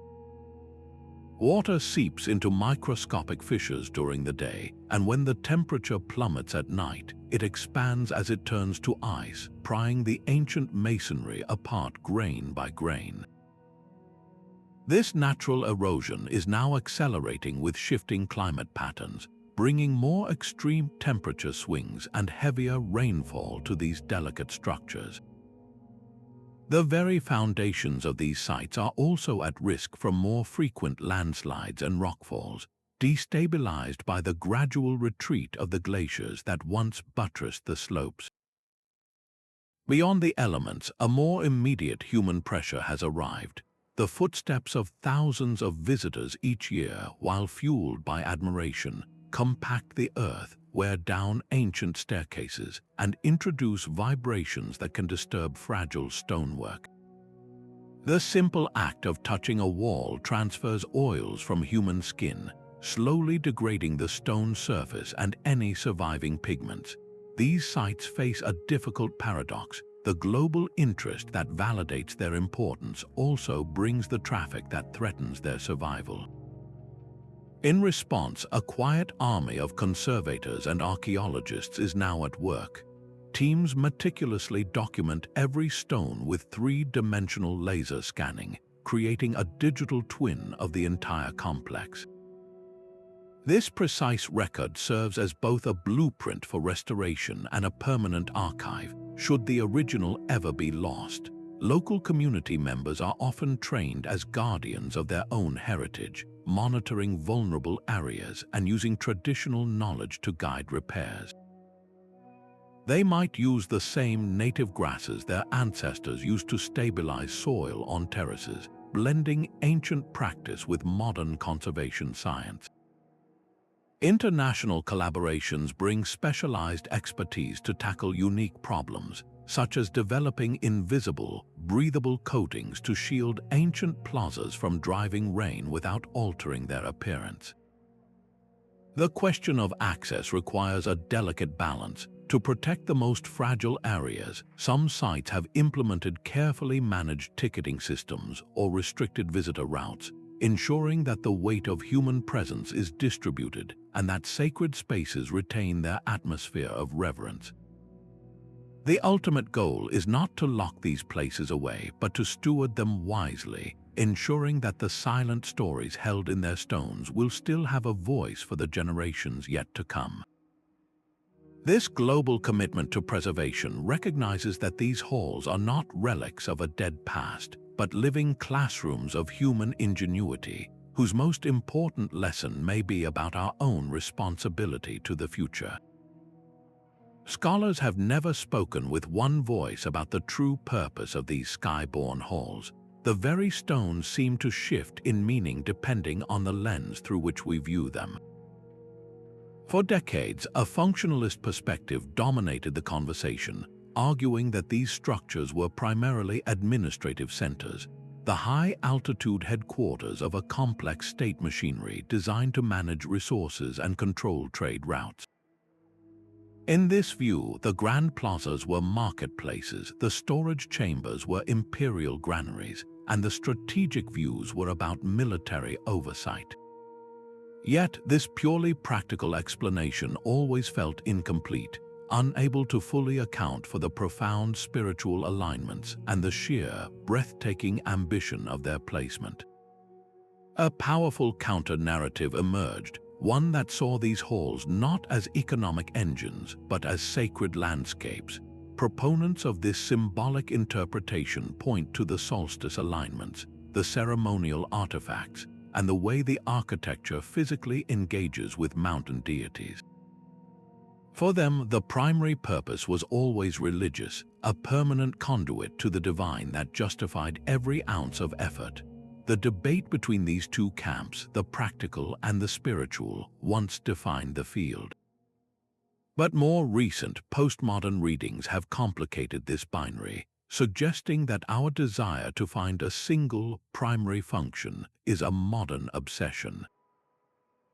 Water seeps into microscopic fissures during the day, and when the temperature plummets at night, it expands as it turns to ice, prying the ancient masonry apart grain by grain. This natural erosion is now accelerating with shifting climate patterns, bringing more extreme temperature swings and heavier rainfall to these delicate structures. The very foundations of these sites are also at risk from more frequent landslides and rockfalls, destabilized by the gradual retreat of the glaciers that once buttressed the slopes. Beyond the elements, a more immediate human pressure has arrived. The footsteps of thousands of visitors each year, while fueled by admiration, compact the earth, wear down ancient staircases, and introduce vibrations that can disturb fragile stonework. The simple act of touching a wall transfers oils from human skin, slowly degrading the stone surface and any surviving pigments. These sites face a difficult paradox. The global interest that validates their importance also brings the traffic that threatens their survival. In response, a quiet army of conservators and archaeologists is now at work. Teams meticulously document every stone with three-dimensional laser scanning, creating a digital twin of the entire complex. This precise record serves as both a blueprint for restoration and a permanent archive, should the original ever be lost. Local community members are often trained as guardians of their own heritage, monitoring vulnerable areas and using traditional knowledge to guide repairs. They might use the same native grasses their ancestors used to stabilize soil on terraces, blending ancient practice with modern conservation science. International collaborations bring specialized expertise to tackle unique problems, such as developing invisible, breathable coatings to shield ancient plazas from driving rain without altering their appearance. The question of access requires a delicate balance. To protect the most fragile areas, some sites have implemented carefully managed ticketing systems or restricted visitor routes, ensuring that the weight of human presence is distributed and that sacred spaces retain their atmosphere of reverence. The ultimate goal is not to lock these places away, but to steward them wisely, ensuring that the silent stories held in their stones will still have a voice for the generations yet to come. This global commitment to preservation recognizes that these halls are not relics of a dead past. but living classrooms of human ingenuity, whose most important lesson may be about our own responsibility to the future. Scholars have never spoken with one voice about the true purpose of these sky-borne halls. The very stones seem to shift in meaning depending on the lens through which we view them. For decades, a functionalist perspective dominated the conversation, arguing that these structures were primarily administrative centers, the high-altitude headquarters of a complex state machinery designed to manage resources and control trade routes. In this view, the grand plazas were marketplaces, the storage chambers were imperial granaries, and the strategic views were about military oversight. Yet, this purely practical explanation always felt incomplete, unable to fully account for the profound spiritual alignments and the sheer, breathtaking ambition of their placement. A powerful counter-narrative emerged, one that saw these halls not as economic engines, but as sacred landscapes. Proponents of this symbolic interpretation point to the solstice alignments, the ceremonial artifacts, and the way the architecture physically engages with mountain deities. For them, the primary purpose was always religious, a permanent conduit to the divine that justified every ounce of effort. The debate between these two camps, the practical and the spiritual, once defined the field. But more recent postmodern readings have complicated this binary, suggesting that our desire to find a single primary function is a modern obsession.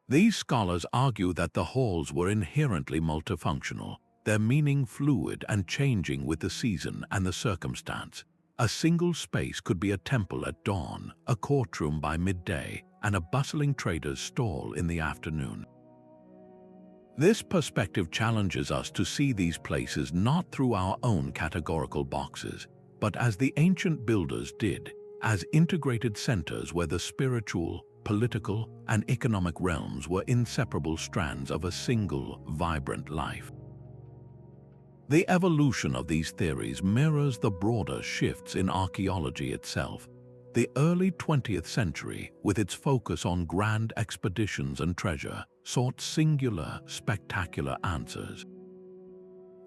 These scholars argue that the halls were inherently multifunctional, their meaning fluid and changing with the season and the circumstance. A single space could be a temple at dawn, a courtroom by midday, and a bustling trader's stall in the afternoon. This perspective challenges us to see these places not through our own categorical boxes, but as the ancient builders did, as integrated centers where the spiritual, political, and economic realms were inseparable strands of a single, vibrant life. The evolution of these theories mirrors the broader shifts in archaeology itself. The early 20th century, with its focus on grand expeditions and treasure, sought singular, spectacular answers.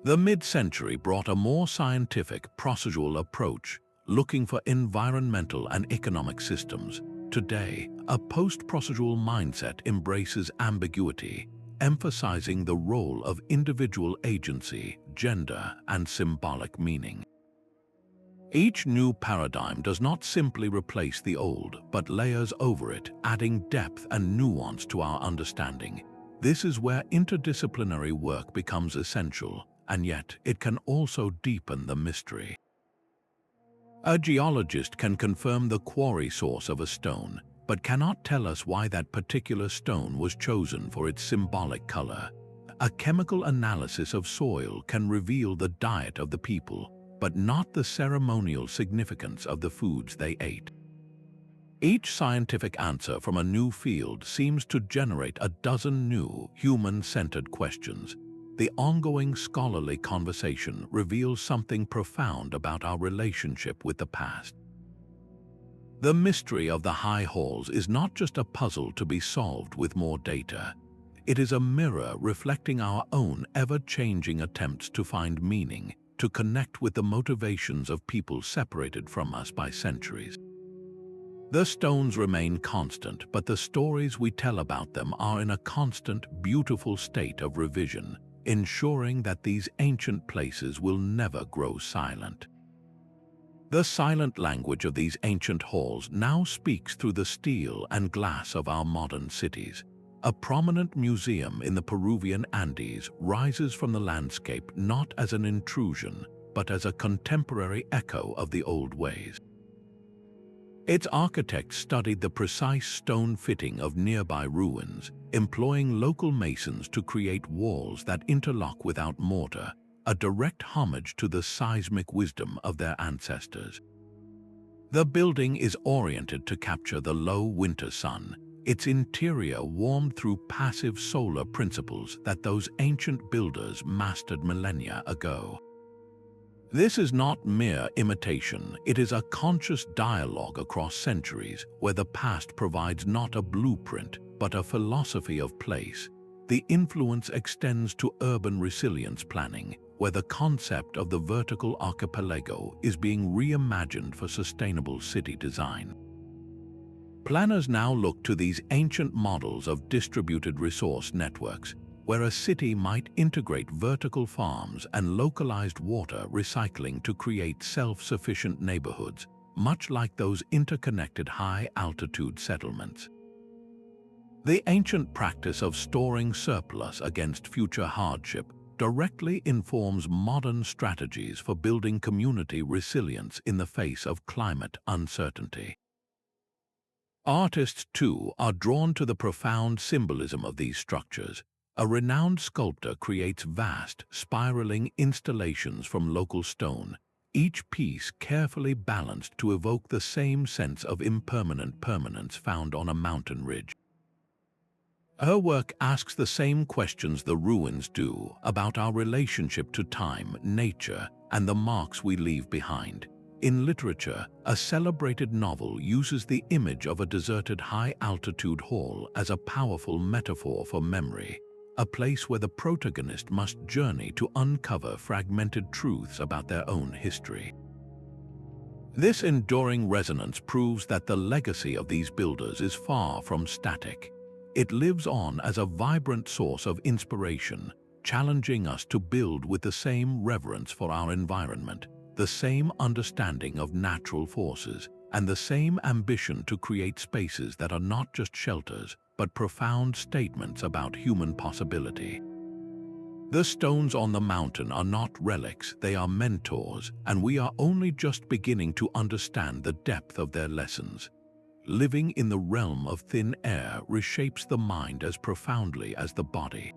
The mid-century brought a more scientific, procedural approach, looking for environmental and economic systems. Today, a post-procedural mindset embraces ambiguity, emphasizing the role of individual agency, gender, and symbolic meaning. Each new paradigm does not simply replace the old, but layers over it, adding depth and nuance to our understanding. This is where interdisciplinary work becomes essential, and yet it can also deepen the mystery. A geologist can confirm the quarry source of a stone, but cannot tell us why that particular stone was chosen for its symbolic color. A chemical analysis of soil can reveal the diet of the people, but not the ceremonial significance of the foods they ate. Each scientific answer from a new field seems to generate a dozen new, human-centered questions. The ongoing scholarly conversation reveals something profound about our relationship with the past. The mystery of the high halls is not just a puzzle to be solved with more data. It is a mirror reflecting our own ever-changing attempts to find meaning, to connect with the motivations of people separated from us by centuries. The stones remain constant, but the stories we tell about them are in a constant, beautiful state of revision, ensuring that these ancient places will never grow silent. The silent language of these ancient halls now speaks through the steel and glass of our modern cities. A prominent museum in the Peruvian Andes rises from the landscape not as an intrusion, but as a contemporary echo of the old ways. Its architects studied the precise stone fitting of nearby ruins, employing local masons to create walls that interlock without mortar, a direct homage to the seismic wisdom of their ancestors. The building is oriented to capture the low winter sun, its interior warmed through passive solar principles that those ancient builders mastered millennia ago. This is not mere imitation, it is a conscious dialogue across centuries where the past provides not a blueprint, but a philosophy of place. The influence extends to urban resilience planning, where the concept of the vertical archipelago is being reimagined for sustainable city design. Planners now look to these ancient models of distributed resource networks, where a city might integrate vertical farms and localized water recycling to create self-sufficient neighborhoods, much like those interconnected high-altitude settlements. The ancient practice of storing surplus against future hardship directly informs modern strategies for building community resilience in the face of climate uncertainty. Artists, too, are drawn to the profound symbolism of these structures. A renowned sculptor creates vast, spiraling installations from local stone, each piece carefully balanced to evoke the same sense of impermanent permanence found on a mountain ridge. Her work asks the same questions the ruins do about our relationship to time, nature, and the marks we leave behind. In literature, a celebrated novel uses the image of a deserted high-altitude hall as a powerful metaphor for memory, a place where the protagonist must journey to uncover fragmented truths about their own history. This enduring resonance proves that the legacy of these builders is far from static. It lives on as a vibrant source of inspiration, challenging us to build with the same reverence for our environment, the same understanding of natural forces, and the same ambition to create spaces that are not just shelters, but profound statements about human possibility. The stones on the mountain are not relics, they are mentors, and we are only just beginning to understand the depth of their lessons. Living in the realm of thin air reshapes the mind as profoundly as the body.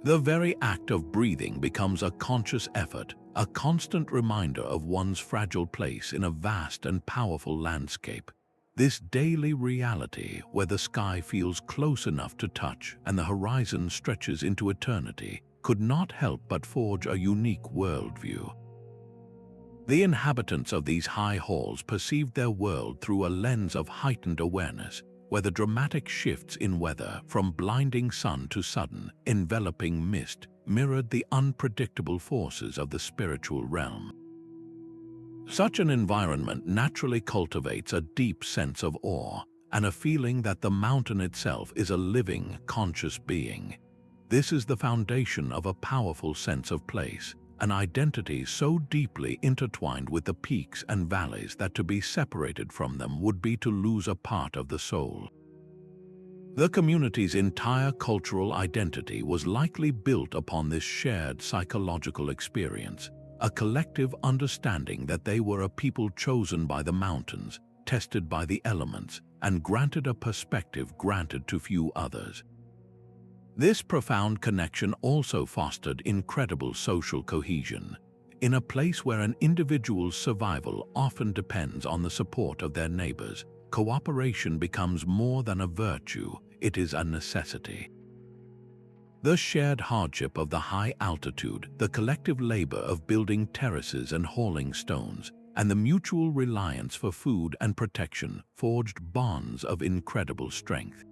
The very act of breathing becomes a conscious effort, a constant reminder of one's fragile place in a vast and powerful landscape. This daily reality, where the sky feels close enough to touch and the horizon stretches into eternity, could not help but forge a unique worldview. The inhabitants of these high halls perceived their world through a lens of heightened awareness, where the dramatic shifts in weather, from blinding sun to sudden, enveloping mist, mirrored the unpredictable forces of the spiritual realm. Such an environment naturally cultivates a deep sense of awe and a feeling that the mountain itself is a living, conscious being. This is the foundation of a powerful sense of place, an identity so deeply intertwined with the peaks and valleys that to be separated from them would be to lose a part of the soul. The community's entire cultural identity was likely built upon this shared psychological experience, a collective understanding that they were a people chosen by the mountains, tested by the elements, and granted a perspective granted to few others. This profound connection also fostered incredible social cohesion. In a place where an individual's survival often depends on the support of their neighbors, cooperation becomes more than a virtue, it is a necessity. The shared hardship of the high altitude, the collective labor of building terraces and hauling stones, and the mutual reliance for food and protection forged bonds of incredible strength.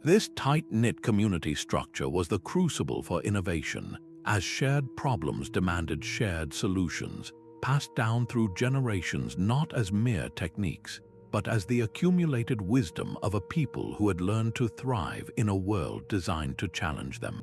This tight-knit community structure was the crucible for innovation, as shared problems demanded shared solutions, passed down through generations not as mere techniques, but as the accumulated wisdom of a people who had learned to thrive in a world designed to challenge them.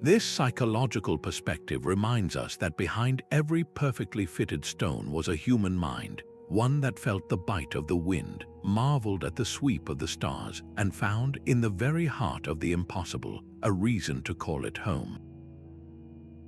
This psychological perspective reminds us that behind every perfectly fitted stone was a human mind, one that felt the bite of the wind, marveled at the sweep of the stars, and found, in the very heart of the impossible, a reason to call it home.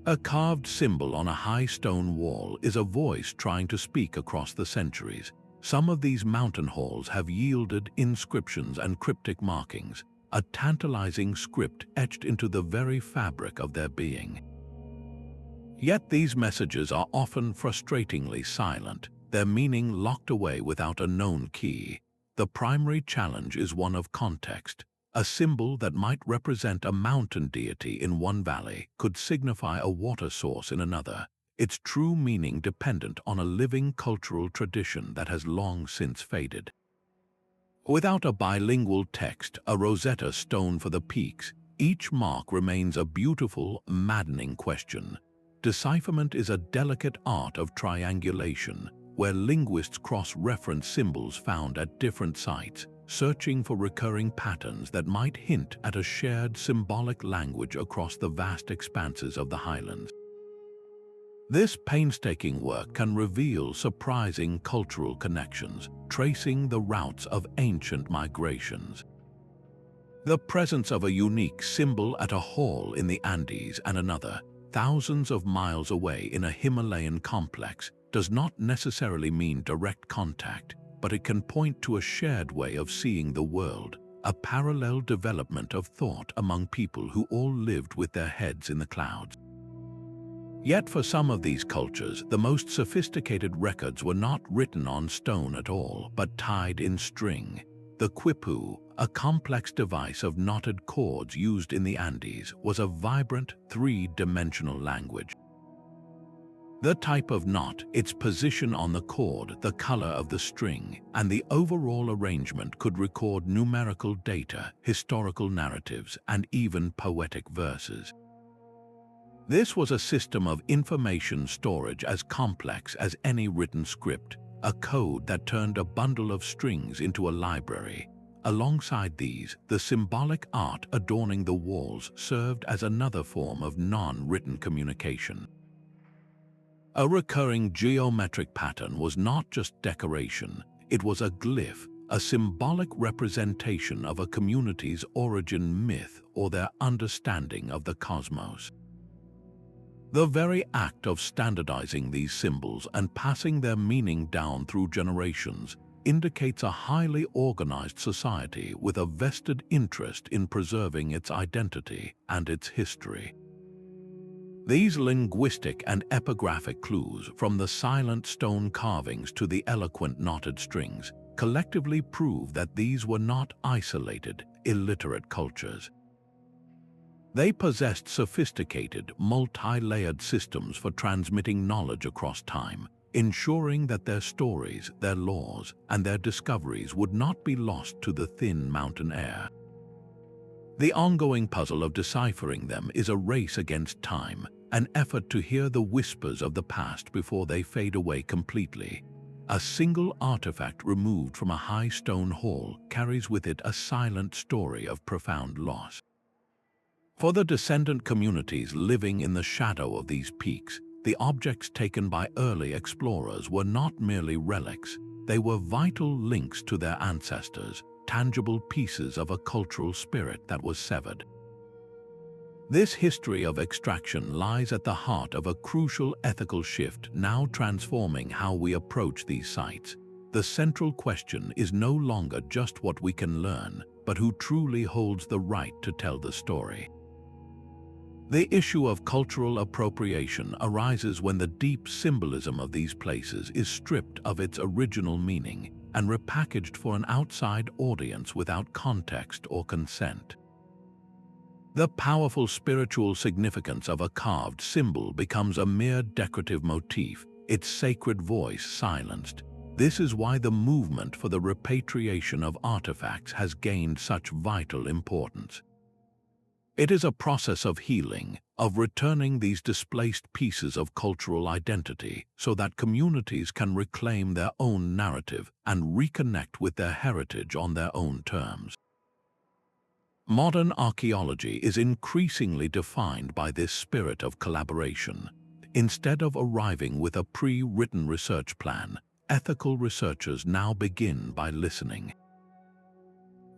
A carved symbol on a high stone wall is a voice trying to speak across the centuries. Some of these mountain halls have yielded inscriptions and cryptic markings, a tantalizing script etched into the very fabric of their being. Yet these messages are often frustratingly silent, their meaning locked away without a known key. The primary challenge is one of context. A symbol that might represent a mountain deity in one valley could signify a water source in another, its true meaning dependent on a living cultural tradition that has long since faded. Without a bilingual text, a Rosetta Stone for the peaks, each mark remains a beautiful, maddening question. Decipherment is a delicate art of triangulation, where linguists cross-reference symbols found at different sites, searching for recurring patterns that might hint at a shared symbolic language across the vast expanses of the highlands. This painstaking work can reveal surprising cultural connections, tracing the routes of ancient migrations. The presence of a unique symbol at a hall in the Andes and another, thousands of miles away in a Himalayan complex, does not necessarily mean direct contact, but it can point to a shared way of seeing the world, a parallel development of thought among people who all lived with their heads in the clouds. Yet for some of these cultures, the most sophisticated records were not written on stone at all, but tied in string. The quipu, a complex device of knotted cords used in the Andes, was a vibrant, three-dimensional language. The type of knot, its position on the cord, the color of the string, and the overall arrangement could record numerical data, historical narratives, and even poetic verses. This was a system of information storage as complex as any written script, a code that turned a bundle of strings into a library. Alongside these, the symbolic art adorning the walls served as another form of non-written communication. A recurring geometric pattern was not just decoration, it was a glyph, a symbolic representation of a community's origin myth or their understanding of the cosmos. The very act of standardizing these symbols and passing their meaning down through generations indicates a highly organized society with a vested interest in preserving its identity and its history. These linguistic and epigraphic clues, from the silent stone carvings to the eloquent knotted strings, collectively prove that these were not isolated, illiterate cultures. They possessed sophisticated, multi-layered systems for transmitting knowledge across time, ensuring that their stories, their laws, and their discoveries would not be lost to the thin mountain air. The ongoing puzzle of deciphering them is a race against time, an effort to hear the whispers of the past before they fade away completely. A single artifact removed from a high stone hall carries with it a silent story of profound loss. For the descendant communities living in the shadow of these peaks, the objects taken by early explorers were not merely relics, they were vital links to their ancestors, tangible pieces of a cultural spirit that was severed. This history of extraction lies at the heart of a crucial ethical shift now transforming how we approach these sites. The central question is no longer just what we can learn, but who truly holds the right to tell the story. The issue of cultural appropriation arises when the deep symbolism of these places is stripped of its original meaning and repackaged for an outside audience without context or consent. The powerful spiritual significance of a carved symbol becomes a mere decorative motif, its sacred voice silenced. This is why the movement for the repatriation of artifacts has gained such vital importance. It is a process of healing, of returning these displaced pieces of cultural identity so that communities can reclaim their own narrative and reconnect with their heritage on their own terms. Modern archaeology is increasingly defined by this spirit of collaboration. Instead of arriving with a pre-written research plan, ethical researchers now begin by listening.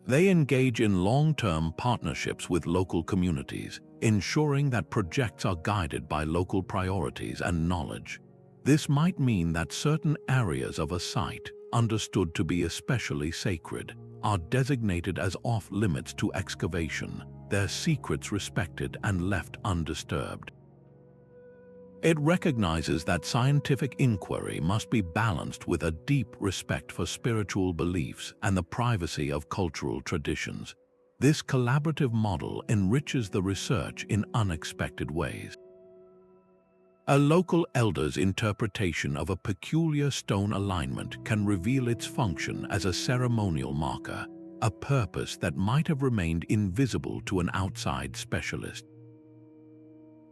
They engage in long-term partnerships with local communities, ensuring that projects are guided by local priorities and knowledge. This might mean that certain areas of a site, understood to be especially sacred, are designated as off-limits to excavation, their secrets respected and left undisturbed. It recognizes that scientific inquiry must be balanced with a deep respect for spiritual beliefs and the privacy of cultural traditions. This collaborative model enriches the research in unexpected ways. A local elder's interpretation of a peculiar stone alignment can reveal its function as a ceremonial marker, a purpose that might have remained invisible to an outside specialist.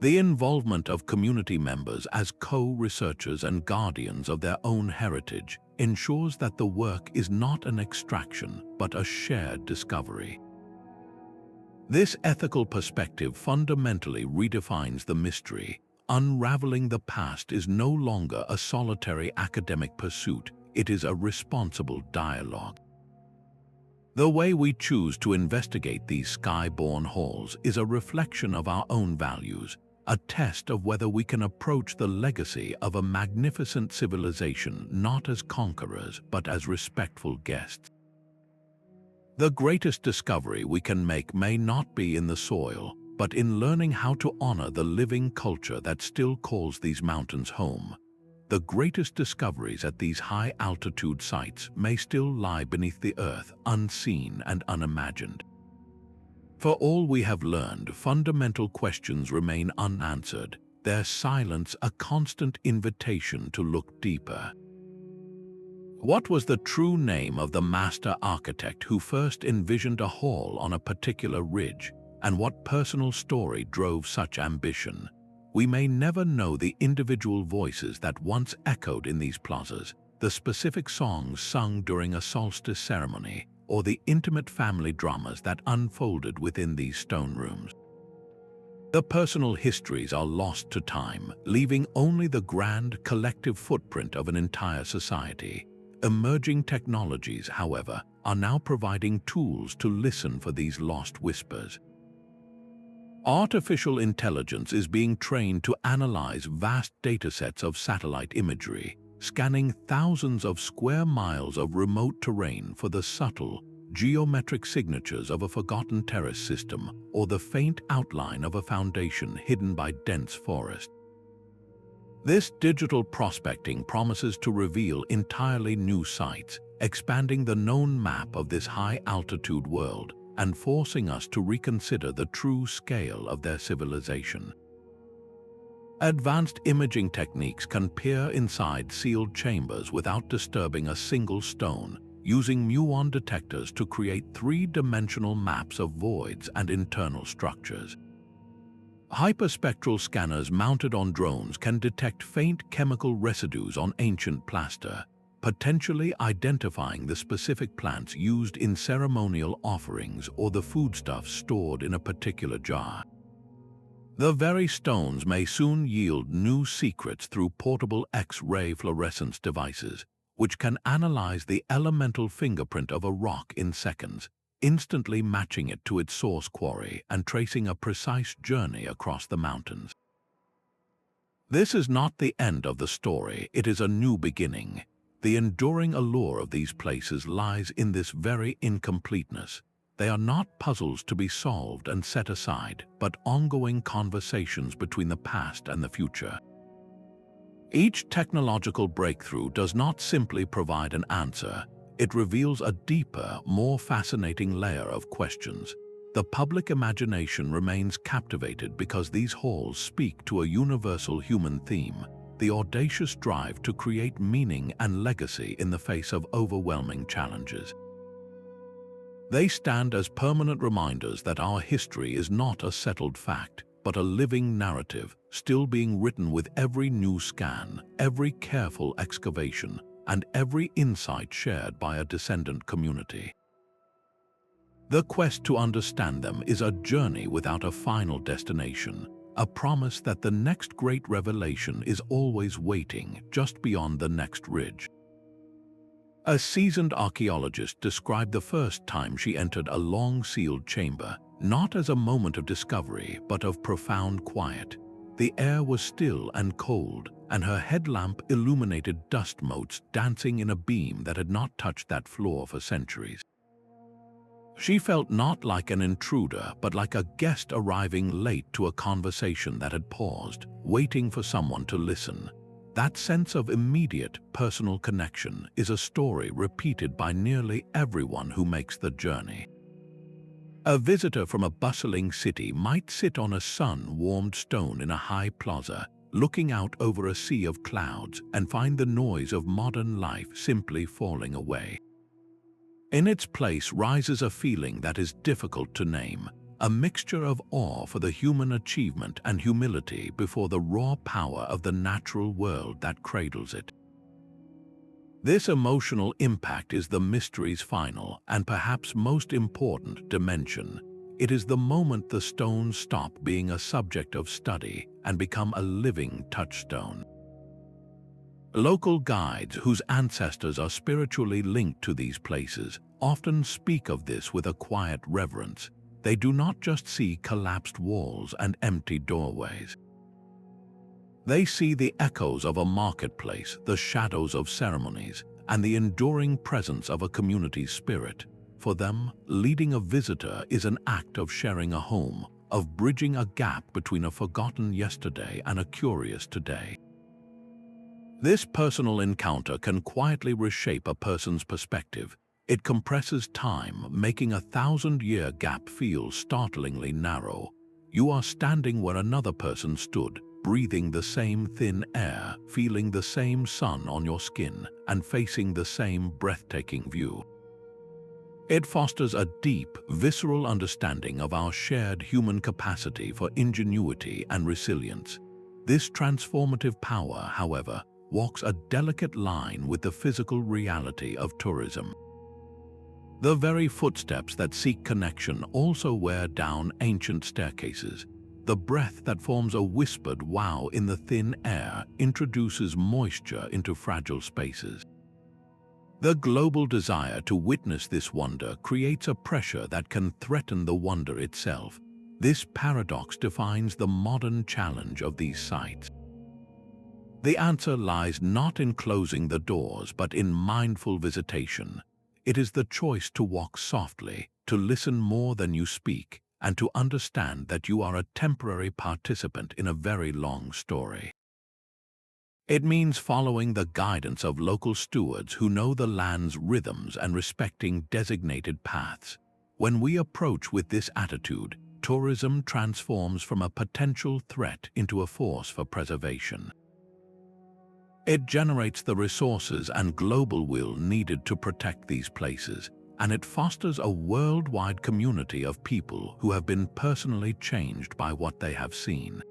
The involvement of community members as co-researchers and guardians of their own heritage ensures that the work is not an extraction but a shared discovery. This ethical perspective fundamentally redefines the mystery. Unraveling the past is no longer a solitary academic pursuit, it is a responsible dialogue. The way we choose to investigate these sky-born halls is a reflection of our own values, a test of whether we can approach the legacy of a magnificent civilization not as conquerors but as respectful guests. The greatest discovery we can make may not be in the soil, but in learning how to honor the living culture that still calls these mountains home. The greatest discoveries at these high-altitude sites may still lie beneath the earth, unseen and unimagined. For all we have learned, fundamental questions remain unanswered, their silence a constant invitation to look deeper. What was the true name of the master architect who first envisioned a hall on a particular ridge, and what personal story drove such ambition? We may never know the individual voices that once echoed in these plazas, the specific songs sung during a solstice ceremony, or the intimate family dramas that unfolded within these stone rooms. The personal histories are lost to time, leaving only the grand collective footprint of an entire society. Emerging technologies, however, are now providing tools to listen for these lost whispers. Artificial intelligence is being trained to analyze vast datasets of satellite imagery, scanning thousands of square miles of remote terrain for the subtle, geometric signatures of a forgotten terrace system or the faint outline of a foundation hidden by dense forest. This digital prospecting promises to reveal entirely new sites, expanding the known map of this high-altitude world and forcing us to reconsider the true scale of their civilization. Advanced imaging techniques can peer inside sealed chambers without disturbing a single stone, using muon detectors to create three-dimensional maps of voids and internal structures. Hyperspectral scanners mounted on drones can detect faint chemical residues on ancient plaster, potentially identifying the specific plants used in ceremonial offerings or the foodstuffs stored in a particular jar. The very stones may soon yield new secrets through portable X-ray fluorescence devices, which can analyze the elemental fingerprint of a rock in seconds, instantly matching it to its source quarry and tracing a precise journey across the mountains. This is not the end of the story, it is a new beginning. The enduring allure of these places lies in this very incompleteness. They are not puzzles to be solved and set aside, but ongoing conversations between the past and the future. Each technological breakthrough does not simply provide an answer, it reveals a deeper, more fascinating layer of questions. The public imagination remains captivated because these halls speak to a universal human theme, the audacious drive to create meaning and legacy in the face of overwhelming challenges. They stand as permanent reminders that our history is not a settled fact, but a living narrative, still being written with every new scan, every careful excavation, and every insight shared by a descendant community. The quest to understand them is a journey without a final destination, a promise that the next great revelation is always waiting just beyond the next ridge. A seasoned archaeologist described the first time she entered a long-sealed chamber, not as a moment of discovery, but of profound quiet. The air was still and cold, and her headlamp illuminated dust motes dancing in a beam that had not touched that floor for centuries. She felt not like an intruder, but like a guest arriving late to a conversation that had paused, waiting for someone to listen. That sense of immediate, personal connection is a story repeated by nearly everyone who makes the journey. A visitor from a bustling city might sit on a sun-warmed stone in a high plaza, looking out over a sea of clouds, and find the noise of modern life simply falling away. In its place rises a feeling that is difficult to name, a mixture of awe for the human achievement and humility before the raw power of the natural world that cradles it. This emotional impact is the mystery's final and perhaps most important dimension. It is the moment the stones stop being a subject of study and become a living touchstone. Local guides whose ancestors are spiritually linked to these places often speak of this with a quiet reverence. They do not just see collapsed walls and empty doorways. They see the echoes of a marketplace, the shadows of ceremonies, and the enduring presence of a community's spirit. For them, leading a visitor is an act of sharing a home, of bridging a gap between a forgotten yesterday and a curious today. This personal encounter can quietly reshape a person's perspective. It compresses time, making a 1,000-year gap feel startlingly narrow. You are standing where another person stood, breathing the same thin air, feeling the same sun on your skin, and facing the same breathtaking view. It fosters a deep, visceral understanding of our shared human capacity for ingenuity and resilience. This transformative power, however, walks a delicate line with the physical reality of tourism. The very footsteps that seek connection also wear down ancient staircases. The breath that forms a whispered wow in the thin air introduces moisture into fragile spaces. The global desire to witness this wonder creates a pressure that can threaten the wonder itself. This paradox defines the modern challenge of these sites. The answer lies not in closing the doors, but in mindful visitation. It is the choice to walk softly, to listen more than you speak, and to understand that you are a temporary participant in a very long story. It means following the guidance of local stewards who know the land's rhythms and respecting designated paths. When we approach with this attitude, tourism transforms from a potential threat into a force for preservation. It generates the resources and global will needed to protect these places, and it fosters a worldwide community of people who have been personally changed by what they have seen.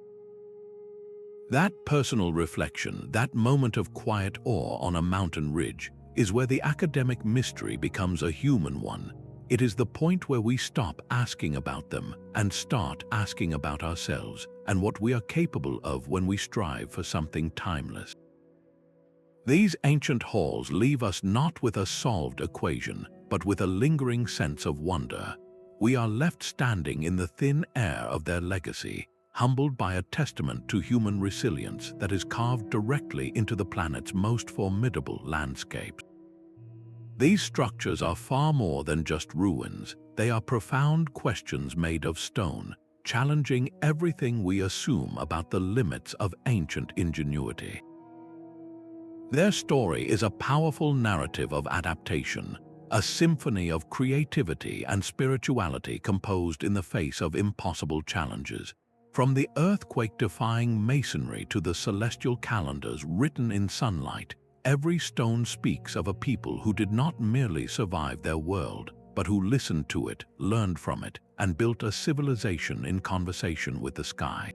That personal reflection, that moment of quiet awe on a mountain ridge, is where the academic mystery becomes a human one. It is the point where we stop asking about them and start asking about ourselves and what we are capable of when we strive for something timeless. These ancient halls leave us not with a solved equation, but with a lingering sense of wonder. We are left standing in the thin air of their legacy, humbled by a testament to human resilience that is carved directly into the planet's most formidable landscapes. These structures are far more than just ruins. They are profound questions made of stone, challenging everything we assume about the limits of ancient ingenuity. Their story is a powerful narrative of adaptation, a symphony of creativity and spirituality composed in the face of impossible challenges. From the earthquake-defying masonry to the celestial calendars written in sunlight, every stone speaks of a people who did not merely survive their world, but who listened to it, learned from it, and built a civilization in conversation with the sky.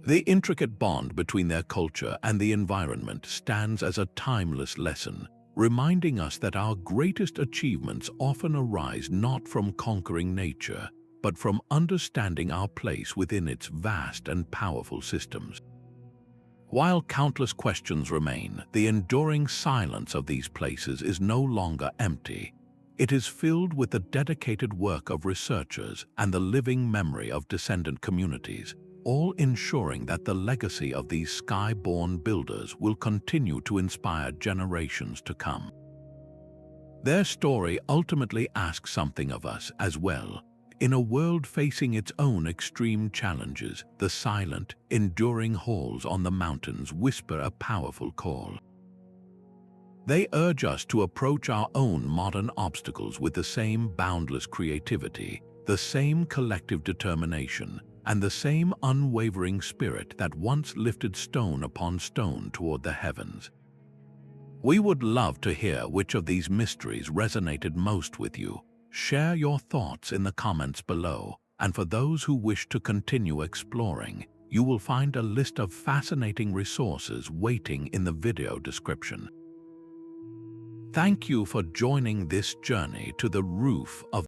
The intricate bond between their culture and the environment stands as a timeless lesson, reminding us that our greatest achievements often arise not from conquering nature, but from understanding our place within its vast and powerful systems. While countless questions remain, the enduring silence of these places is no longer empty. It is filled with the dedicated work of researchers and the living memory of descendant communities, all ensuring that the legacy of these sky-born builders will continue to inspire generations to come. Their story ultimately asks something of us as well. In a world facing its own extreme challenges, the silent, enduring halls on the mountains whisper a powerful call. They urge us to approach our own modern obstacles with the same boundless creativity, the same collective determination, and the same unwavering spirit that once lifted stone upon stone toward the heavens. We would love to hear which of these mysteries resonated most with you. Share your thoughts in the comments below, and for those who wish to continue exploring, you will find a list of fascinating resources waiting in the video description. Thank you for joining this journey to the roof of